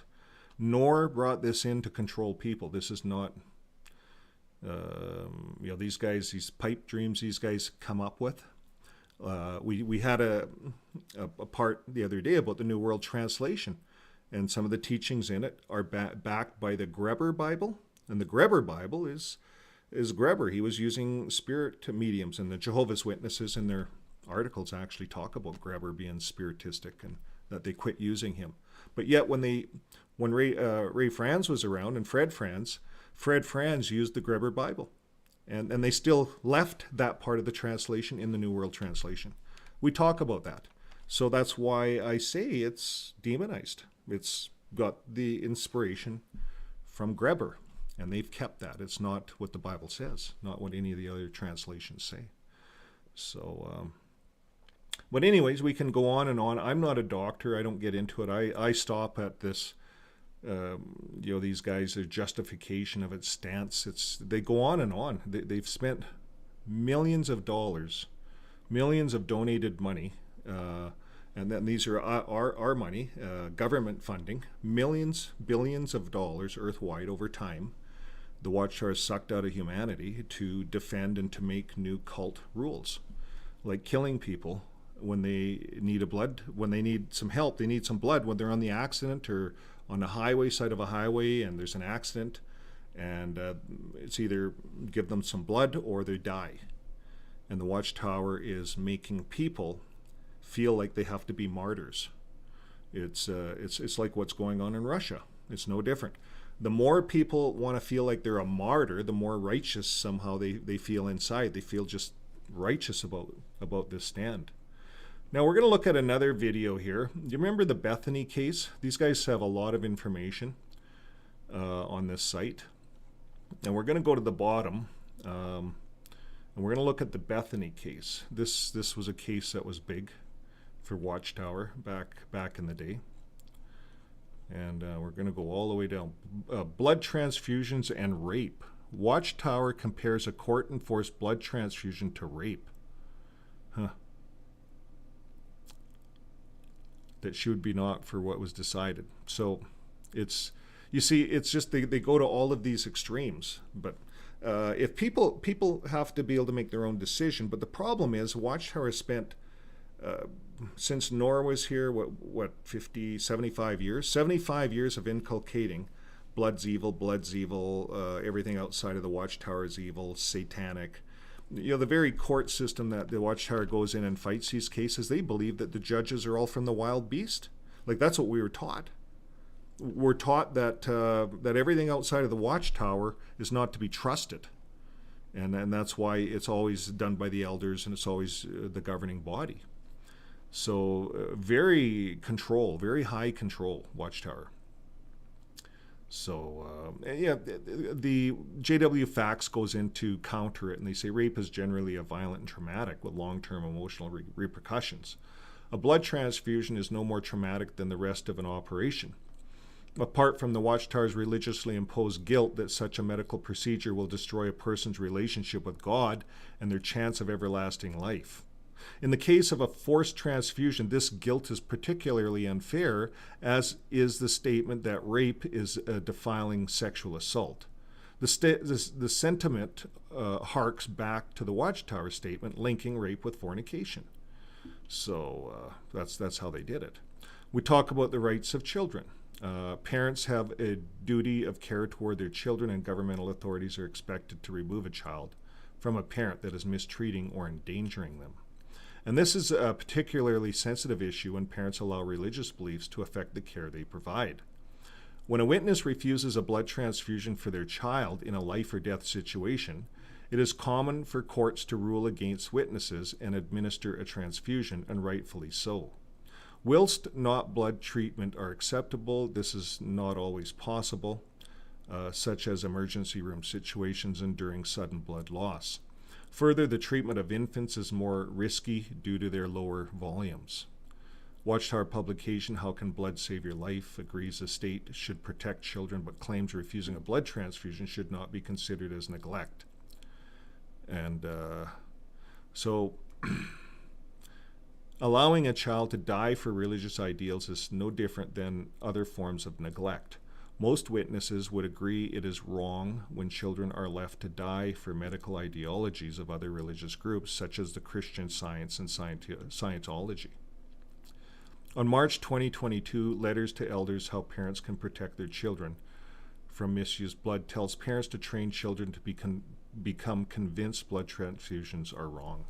nor brought this in to control people. This is not, these guys, these pipe dreams these guys come up with. We had a part the other day about the New World Translation, and some of the teachings in it are backed by the Greber Bible, and the Greber Bible is Greber. He was using spirit mediums, and the Jehovah's Witnesses in their articles actually talk about Greber being spiritistic and that they quit using him. But yet when Ray Franz was around, and Fred Franz used the Greber Bible. And they still left that part of the translation in the New World Translation. We talk about that. So that's why I say it's demonized. It's got the inspiration from Greber, and they've kept that. It's not what the Bible says, not what any of the other translations say. So But anyways, we can go on and on. I'm not a doctor. I don't get into it. I stop at this, these guys, their justification of its stance. They go on and on. They've spent millions of dollars, millions of donated money, and then these are our money, government funding, millions, billions of dollars earthwide over time. The Watchtower sucked out of humanity to defend and to make new cult rules, like killing people when they need some help, they need some blood when they're on the accident or on the highway, side of a highway, and there's an accident, and it's either give them some blood or they die. And the Watchtower is making people feel like they have to be martyrs. It's like what's going on in Russia. It's no different. The more people want to feel like they're a martyr, the more righteous somehow they feel inside. They feel just righteous about this stand. Now we're going to look at another video here. Do you remember the Bethany case? These guys have a lot of information on this site. And we're going to go to the bottom, and we're going to look at the Bethany case. This was a case that was big for Watchtower back in the day. And we're going to go all the way down. Blood transfusions and rape. Watchtower compares a court-enforced blood transfusion to rape. Huh. That she would be not for what was decided. So it's just they go to all of these extremes. But if people have to be able to make their own decision. But the problem is Watchtower has spent since Nora was here, what 50, 75 years? 75 years of inculcating blood's evil, everything outside of the Watchtower is evil, satanic. The very court system that the Watchtower goes in and fights these cases, they believe that the judges are all from the wild beast. Like, that's what we were taught. We're taught that everything outside of the Watchtower is not to be trusted. And that's why it's always done by the elders and it's always the governing body. So very high control, Watchtower. So the JW Facts goes in to counter it, and they say rape is generally a violent and traumatic with long-term emotional repercussions. A blood transfusion is no more traumatic than the rest of an operation. Apart from the Watchtower's religiously imposed guilt that such a medical procedure will destroy a person's relationship with God and their chance of everlasting life. In the case of a forced transfusion, this guilt is particularly unfair, as is the statement that rape is a defiling sexual assault. The sentiment harks back to the Watchtower statement linking rape with fornication. So that's how they did it. We talk about the rights of children. Parents have a duty of care toward their children, and governmental authorities are expected to remove a child from a parent that is mistreating or endangering them. And this is a particularly sensitive issue when parents allow religious beliefs to affect the care they provide. When a witness refuses a blood transfusion for their child in a life or death situation, it is common for courts to rule against witnesses and administer a transfusion, and rightfully so. Whilst not blood treatment are acceptable, this is not always possible, such as emergency room situations and during sudden blood loss. Further, the treatment of infants is more risky due to their lower volumes. Watchtower publication, How Can Blood Save Your Life, agrees the state should protect children, but claims refusing a blood transfusion should not be considered as neglect. And so allowing a child to die for religious ideals is no different than other forms of neglect. Most witnesses would agree it is wrong when children are left to die for medical ideologies of other religious groups, such as the Christian Science and Scientology. On March 2022, Letters to Elders, How Parents Can Protect Their Children from Misused Blood tells parents to train children to become convinced blood transfusions are wrong.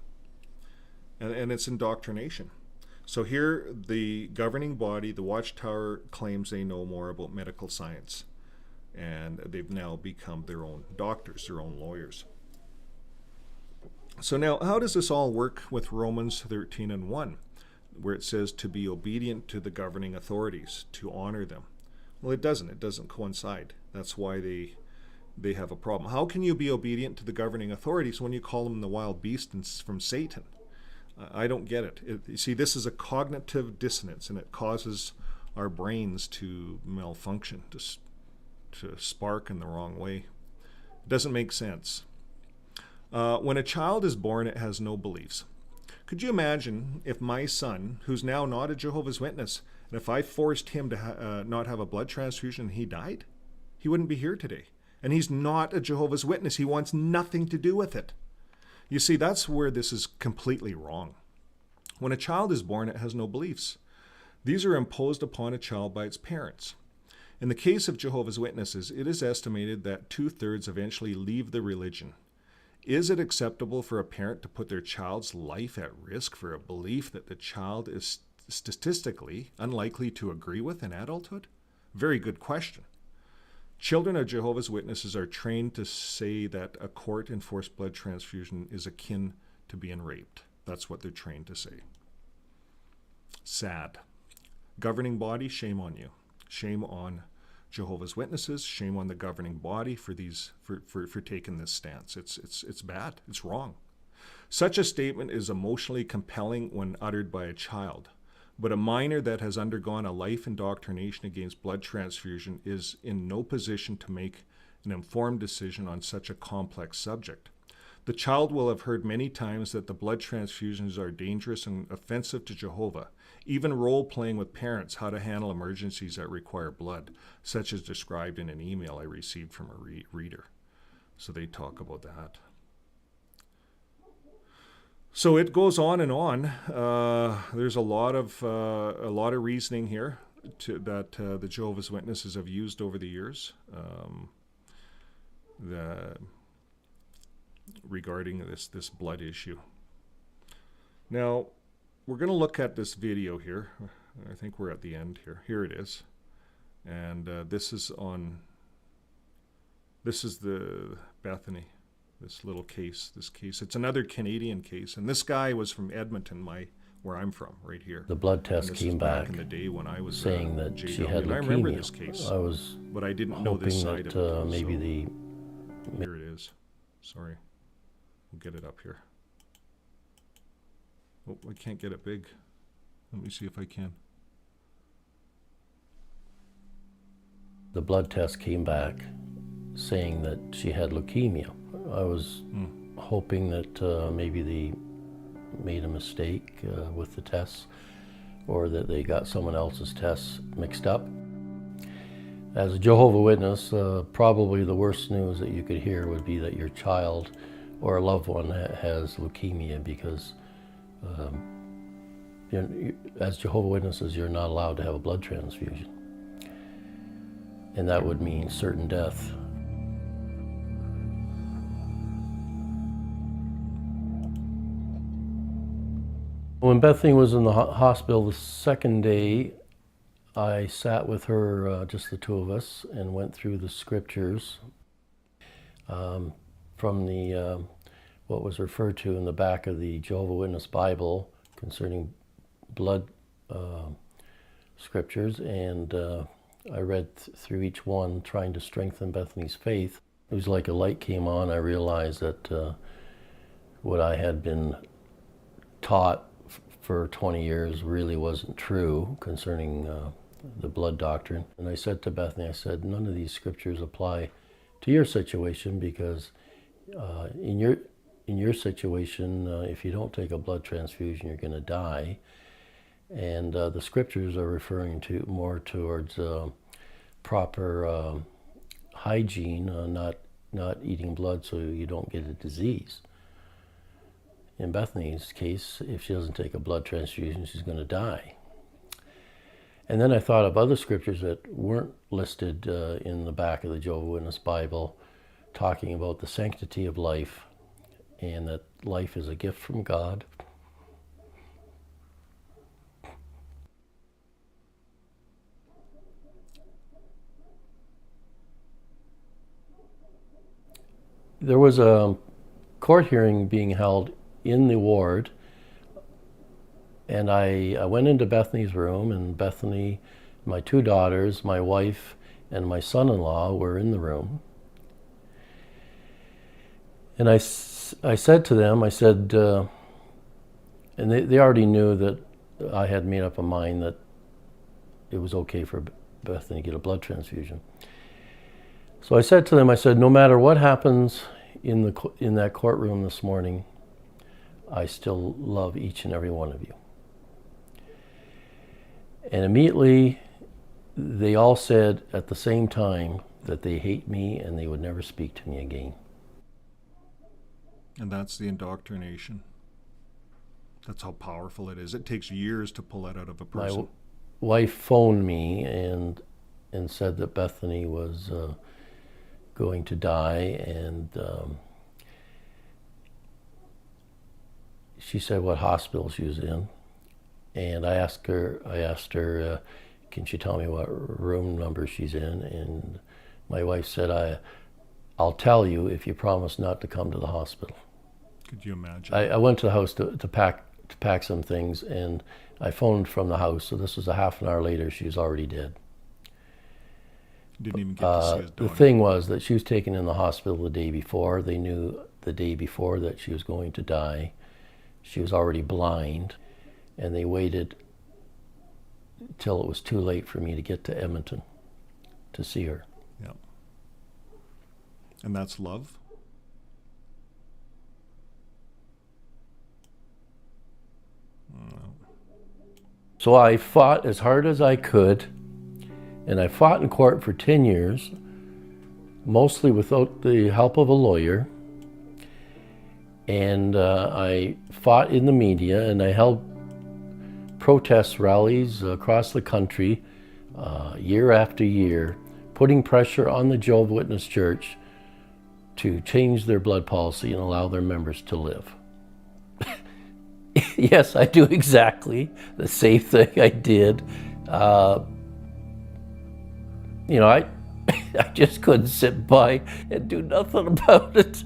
And it's indoctrination. So here, the governing body, the Watchtower, claims they know more about medical science. And they've now become their own doctors, their own lawyers. So now, how does this all work with Romans 13:1, where it says to be obedient to the governing authorities, to honor them? Well, it doesn't. It doesn't coincide. That's why they have a problem. How can you be obedient to the governing authorities when you call them the wild beast from Satan? I don't get it. You see, this is a cognitive dissonance, and it causes our brains to malfunction, to spark in the wrong way. It doesn't make sense. When a child is born, it has no beliefs. Could you imagine if my son, who's now not a Jehovah's Witness, and if I forced him to not have a blood transfusion and he died? He wouldn't be here today. And he's not a Jehovah's Witness. He wants nothing to do with it. You see, that's where this is completely wrong. When a child is born, it has no beliefs. These are imposed upon a child by its parents. In the case of Jehovah's Witnesses, it is estimated that 2/3 eventually leave the religion. Is it acceptable for a parent to put their child's life at risk for a belief that the child is statistically unlikely to agree with in adulthood? Very good question. Children of Jehovah's Witnesses are trained to say that a court-enforced blood transfusion is akin to being raped. That's what they're trained to say. Sad. Governing body, shame on you. Shame on Jehovah's Witnesses. Shame on the governing body for taking this stance. It's bad. It's wrong. Such a statement is emotionally compelling when uttered by a child, but a minor that has undergone a life indoctrination against blood transfusion is in no position to make an informed decision on such a complex subject. The child will have heard many times that the blood transfusions are dangerous and offensive to Jehovah, even role-playing with parents how to handle emergencies that require blood, such as described in an email I received from a reader. So they talk about that. So it goes on and on. There's a lot of reasoning here that the Jehovah's Witnesses have used over the years regarding this blood issue. Now, we're going to look at this video here. I think we're at the end here. Here it is. And this is the Bethany, this little case, It's another Canadian case. And this guy was from Edmonton, where I'm from, right here. The blood test came back in the day when I was saying that JW. she had leukemia. I remember this case, but I didn't know this side of it. Maybe Here it is. Sorry. We'll get it up here. Oh, I can't get it big. Let me see if I can. The blood test came back saying that she had leukemia. I was hoping that maybe they made a mistake with the tests, or that they got someone else's tests mixed up. As a Jehovah's Witness, probably the worst news that you could hear would be that your child or a loved one has leukemia, because as Jehovah's Witnesses, you're not allowed to have a blood transfusion. And that would mean certain death. When Bethany was in the hospital the second day, I sat with her, just the two of us, and went through the scriptures from the what was referred to in the back of the Jehovah's Witness Bible concerning blood scriptures, and I read through each one, trying to strengthen Bethany's faith. It was like a light came on. I realized that what I had been taught for 20 years really wasn't true concerning the blood doctrine. And I said to Bethany, I said, none of these scriptures apply to your situation, because in your situation, if you don't take a blood transfusion, you're going to die. And the scriptures are referring to more towards proper hygiene, not eating blood so you don't get a disease. In Bethany's case, if she doesn't take a blood transfusion, she's going to die. And then I thought of other scriptures that weren't listed in the back of the Jehovah's Witness Bible, talking about the sanctity of life, and that life is a gift from God. There was a court hearing being held in the ward, and I went into Bethany's room, and Bethany, my two daughters, my wife, and my son-in-law were in the room. And I said to them, I said, And they already knew that I had made up a mind that it was okay for Bethany to get a blood transfusion. So I said to them, I said, no matter what happens in that courtroom this morning, I still love each and every one of you. And immediately, they all said at the same time that they hate me and they would never speak to me again. And that's the indoctrination. That's how powerful it is. It takes years to pull that out of a person. My wife phoned me and said that Bethany was going to die, and she said what hospital she was in. And I asked her, can she tell me what room number she's in? And my wife said, I'll tell you if you promise not to come to the hospital. Could you imagine? I went to the house to pack some things, and I phoned from the house. So this was a half an hour later. She was already dead. Didn't even get to see his The daughter. thing was that she was taken in the hospital the day before. They knew the day before that she was going to die. She was already blind, and they waited till it was too late for me to get to Edmonton to see her. Yeah. And that's love? So I fought as hard as I could, and I fought in court for 10 years, mostly without the help of a lawyer. And I fought in the media, and I held protest rallies across the country year after year, putting pressure on the Jehovah Witness Church to change their blood policy and allow their members to live. Yes, I do exactly the same thing I did. I just couldn't sit by and do nothing about it.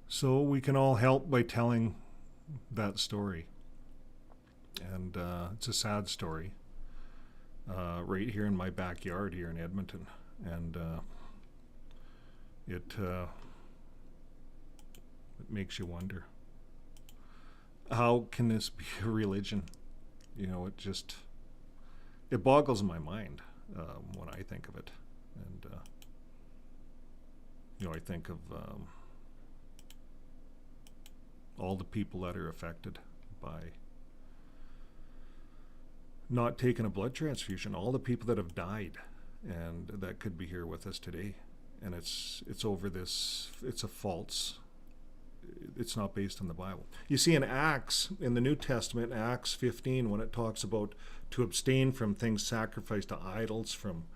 So we can all help by telling that story. And it's a sad story. Right here in my backyard here in Edmonton. And it makes you wonder. How can this be a religion? It boggles my mind when I think of it. And, I think of all the people that are affected by not taking a blood transfusion, all the people that have died and that could be here with us today. And it's over this, it's a false, it's not based on the Bible. You see in Acts, in the New Testament, Acts 15, when it talks about to abstain from things sacrificed to idols, from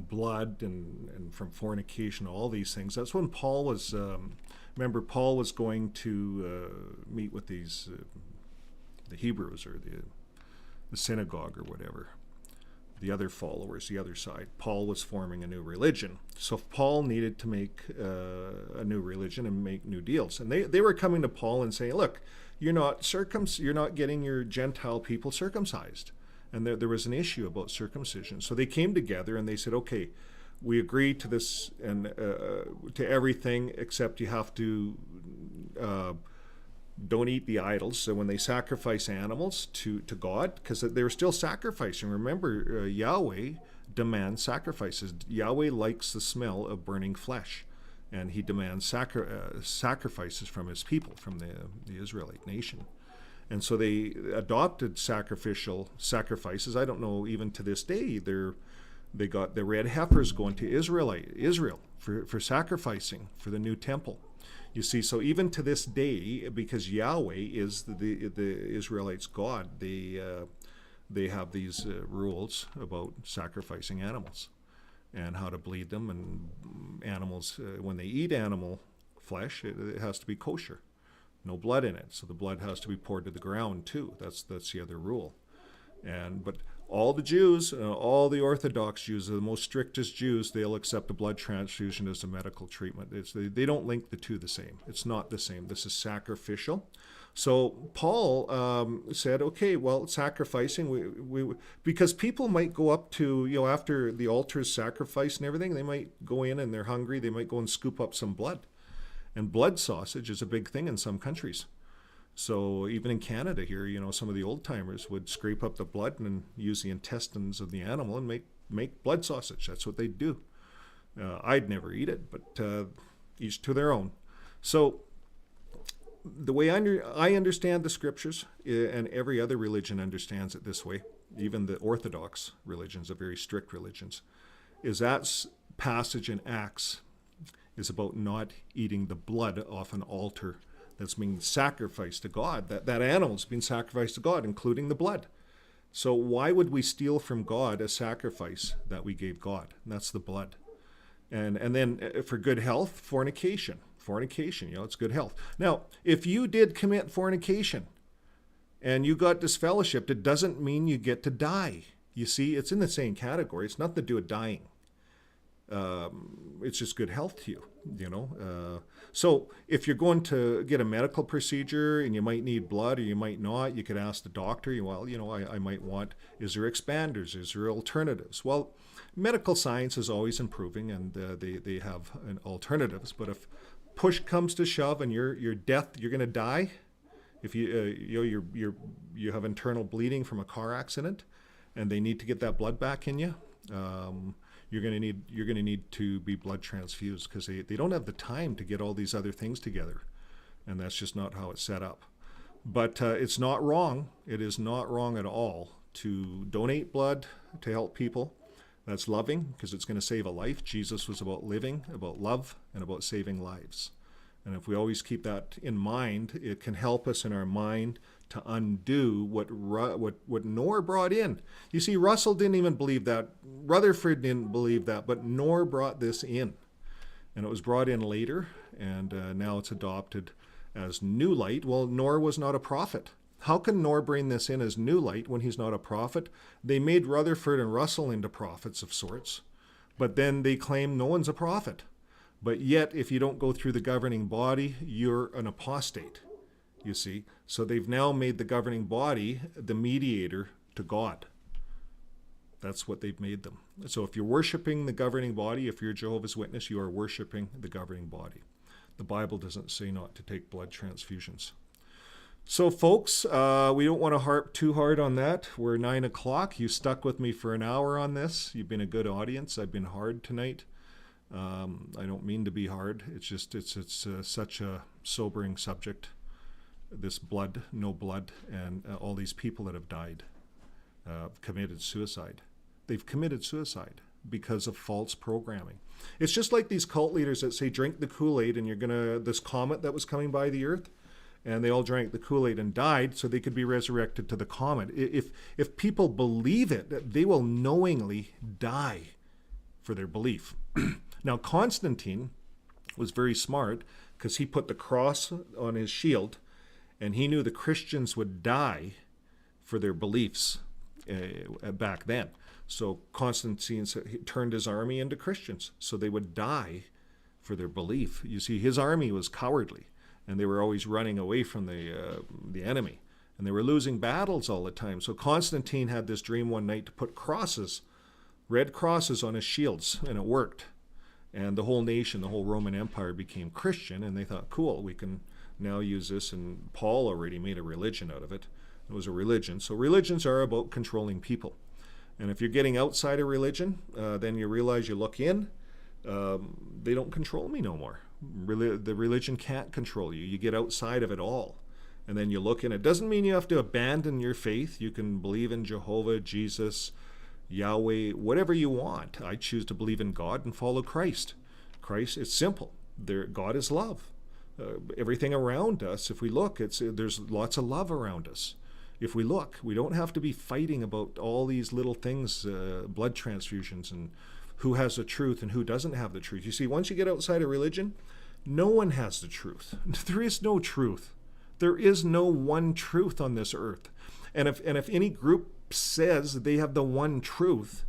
blood and from fornication, all these things. That's when Paul was, remember Paul was going to meet with these, the Hebrews or the synagogue or whatever, the other followers, the other side. Paul was forming a new religion. So Paul needed to make a new religion and make new deals. And they were coming to Paul and saying, look, you're not getting your Gentile people circumcised. And there was an issue about circumcision. So they came together and they said, okay, we agree to this and to everything except you have to don't eat the idols. So when they sacrifice animals to God, because they were still sacrificing. Remember, Yahweh demands sacrifices. Yahweh likes the smell of burning flesh, and he demands sacrifices from his people, from the Israelite nation. And so they adopted sacrificial sacrifices. I don't know, even to this day, they got the red heifers going to Israel for sacrificing for the new temple. You see, so even to this day, because Yahweh is the Israelites' God, they have these rules about sacrificing animals and how to bleed them. And animals, when they eat animal flesh, it has to be kosher, no blood in it. So the blood has to be poured to the ground too. That's the other rule. But all the Jews, all the Orthodox Jews, the most strictest Jews, they'll accept a blood transfusion as a medical treatment. They don't link the two the same. It's not the same. This is sacrificial. So Paul said, okay, well, sacrificing, because people might go up to, after the altar is sacrificed and everything, they might go in and they're hungry. They might go and scoop up some blood. And blood sausage is a big thing in some countries. So even in Canada here, some of the old timers would scrape up the blood and use the intestines of the animal and make blood sausage. That's what they'd do. I'd never eat it, but each to their own. So the way I understand the scriptures, and every other religion understands it this way, even the Orthodox religions, the very strict religions, is that passage in Acts is about not eating the blood off an altar that's being sacrificed to God. That animal's been sacrificed to God, including the blood. So why would we steal from God a sacrifice that we gave God? And that's the blood. And then for good health, fornication. Fornication, it's good health. Now, if you did commit fornication and you got disfellowshipped, it doesn't mean you get to die. You see, it's in the same category. It's nothing to do with dying. It's just good health to you, So if you're going to get a medical procedure and you might need blood or you might not, you could ask the doctor, I might want, is there expanders? Is there alternatives? Well, medical science is always improving and they have alternatives. But if push comes to shove and you're going to die, if you have internal bleeding from a car accident and they need to get that blood back in you, you're going to need to be blood transfused because they don't have the time to get all these other things together, and that's just not how it's set up. But it's not wrong. It is not wrong at all to donate blood to help people. That's loving because it's going to save a life. Jesus was about living, about love, and about saving lives. And if we always keep that in mind, it can help us in our mind to undo what Knorr brought in. You see, Russell didn't even believe that. Rutherford didn't believe that, but Knorr brought this in. And it was brought in later, and now it's adopted as new light. Well, Knorr was not a prophet. How can Knorr bring this in as new light when he's not a prophet? They made Rutherford and Russell into prophets of sorts, but then they claim no one's a prophet. But yet, if you don't go through the governing body, you're an apostate. You see, so they've now made the governing body the mediator to God. That's what they've made them. So if you're worshiping the governing body, if you're a Jehovah's Witness, you are worshiping the governing body. The Bible doesn't say not to take blood transfusions. So folks, we don't want to harp too hard on that. We're 9 o'clock. You stuck with me for an hour on this. You've been a good audience. I've been hard tonight. I don't mean to be hard. It's just it's such a sobering subject. This blood, no blood, and all these people that have died, committed suicide. They've committed suicide because of false programming. It's just like these cult leaders that say, drink the Kool-Aid and this comet that was coming by the earth, and they all drank the Kool-Aid and died so they could be resurrected to the comet. If people believe it, they will knowingly die for their belief. Now, Constantine was very smart because he put the cross on his shield, and he knew the Christians would die for their beliefs back then. So Constantine turned his army into Christians, so they would die for their belief. You see, his army was cowardly, and they were always running away from the enemy, and they were losing battles all the time. So Constantine had this dream one night to put crosses, red crosses on his shields, and it worked. And the whole nation, the whole Roman Empire became Christian, and they thought, cool, we can now use this, and Paul already made a religion out of it. It was a religion. So religions are about controlling people. And if you're getting outside of religion, then you realize you look in, they don't control me no more. The religion can't control you. You get outside of it all. And then you look in. It doesn't mean you have to abandon your faith. You can believe in Jehovah, Jesus, Yahweh, whatever you want. I choose to believe in God and follow Christ. Christ, it's simple. God is love. Everything around us, if we look, there's lots of love around us. If we look, we don't have to be fighting about all these little things, blood transfusions, and who has the truth and who doesn't have the truth. You see, once you get outside of religion, no one has the truth. There is no truth. There is no one truth on this earth. And if any group says they have the one truth,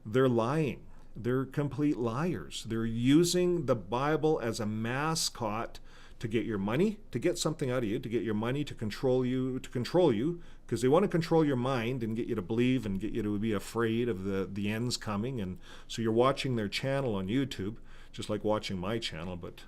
they're lying. They're complete liars. They're using the Bible as a mascot to get your money, to get something out of you, to get your money, to control you, because they want to control your mind and get you to believe and get you to be afraid of the ends coming. And so you're watching their channel on YouTube, just like watching my channel, but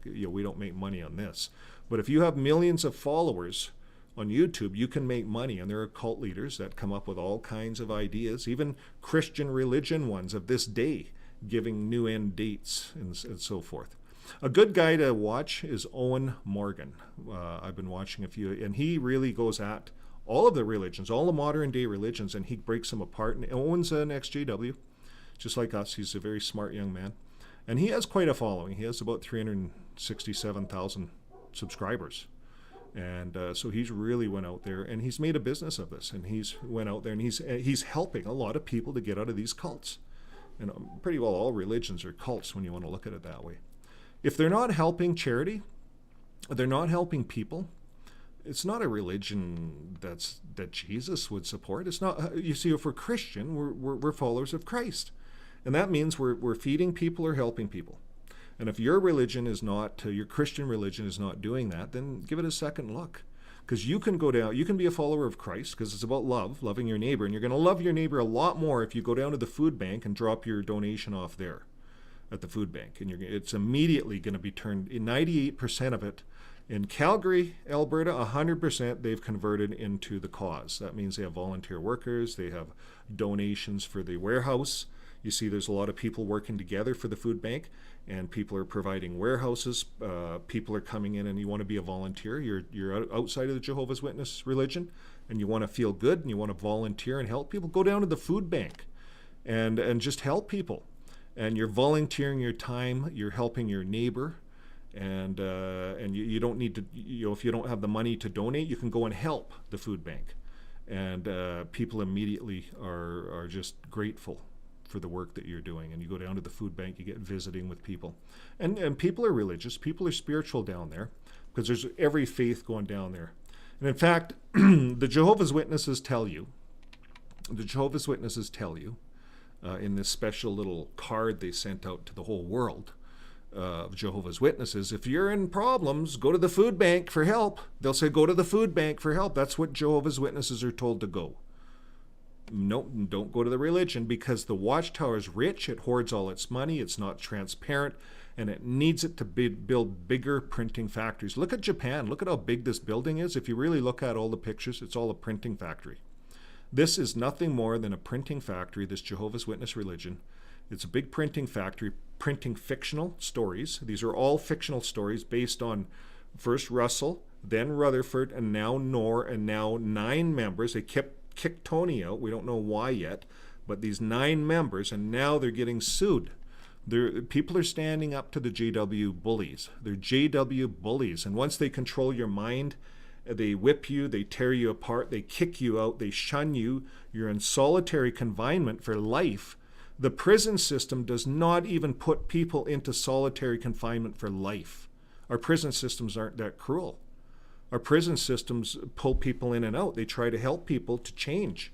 we don't make money on this. But if you have millions of followers on YouTube, you can make money. And there are cult leaders that come up with all kinds of ideas, even Christian religion ones of this day, giving new end dates and so forth. A good guy to watch is Owen Morgan. I've been watching a few, and he really goes at all of the religions, all the modern day religions, and he breaks them apart. And Owen's an ex-JW, just like us. He's a very smart young man. And he has quite a following. He has about 367,000 subscribers. And so he's really went out there, and he's made a business of this. And he's went out there, and he's helping a lot of people to get out of these cults. And pretty well all religions are cults when you want to look at it that way. If they're not helping charity, they're not helping people, it's not a religion that Jesus would support. It's not. You see, if we're Christian, we're followers of Christ. And that means we're feeding people or helping people. And if your religion is not, your Christian religion is not doing that, then give it a second look. Because you can go down, you can be a follower of Christ, because it's about love, loving your neighbor. And you're going to love your neighbor a lot more if you go down to the food bank and drop your donation off there at the food bank. And it's immediately going to be turned, 98% of it. In Calgary, Alberta, 100% they've converted into the cause. That means they have volunteer workers, they have donations for the warehouse. You see there's a lot of people working together for the food bank, and people are providing warehouses. People are coming in, and you want to be a volunteer. You're outside of the Jehovah's Witness religion, and you want to feel good, and you want to volunteer and help people. Go down to the food bank and just help people. And you're volunteering your time, you're helping your neighbor, and you don't need to, if you don't have the money to donate, you can go and help the food bank. And people immediately are just grateful for the work that you're doing. And you go down to the food bank, you get visiting with people. And people are religious, people are spiritual down there, because there's every faith going down there. And in fact, the Jehovah's Witnesses tell you, in this special little card they sent out to the whole world of Jehovah's Witnesses, if you're in problems, go to the food bank for help. They'll say, go to the food bank for help. That's what Jehovah's Witnesses are told to go. No, don't go to the religion, because the watchtower is rich, it hoards all its money, it's not transparent, and it needs it to build bigger printing factories. Look at Japan. Look at how big this building is. If you really look at all the pictures, it's all a printing factory. This is nothing more than a printing factory, this Jehovah's Witness religion. It's a big printing factory, printing fictional stories. These are all fictional stories based on first Russell, then Rutherford, and now Knorr, and now 9 members. They kicked Tony out. We don't know why yet, but these 9 members, and now they're getting sued. People are standing up to the JW bullies. They're JW bullies, and once they control your mind, they whip you, they tear you apart, they kick you out, they shun you, you're in solitary confinement for life. The prison system does not even put people into solitary confinement for life. Our prison systems aren't that cruel. Our prison systems pull people in and out. They try to help people to change.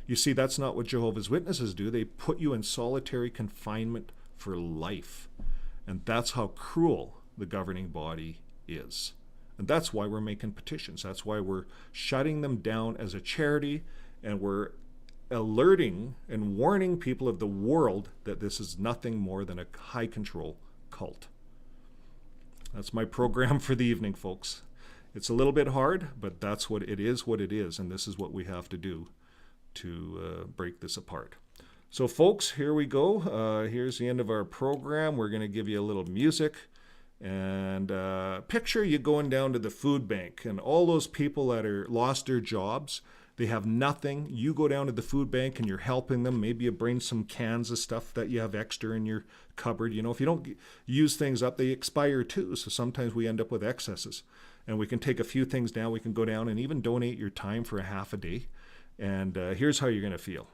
You see, that's not what Jehovah's Witnesses do. They put you in solitary confinement for life. And that's how cruel the governing body is. And that's why we're making petitions. That's why we're shutting them down as a charity, and we're alerting and warning people of the world that this is nothing more than a high control cult. That's my program for the evening, folks. It's a little bit hard, but that's what it is, and this is what we have to do to break this apart. So folks, here we go. Here's the end of our program. We're going to give you a little music. And picture you going down to the food bank, and all those people that are lost their jobs, they have nothing. You go down to the food bank and you're helping them. Maybe you bring some cans of stuff that you have extra in your cupboard. If you don't use things up, they expire too. So sometimes we end up with excesses. And we can take a few things down. We can go down and even donate your time for a half a day. And here's how you're going to feel.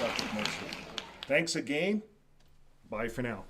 subject mostly. Thanks again. Bye for now.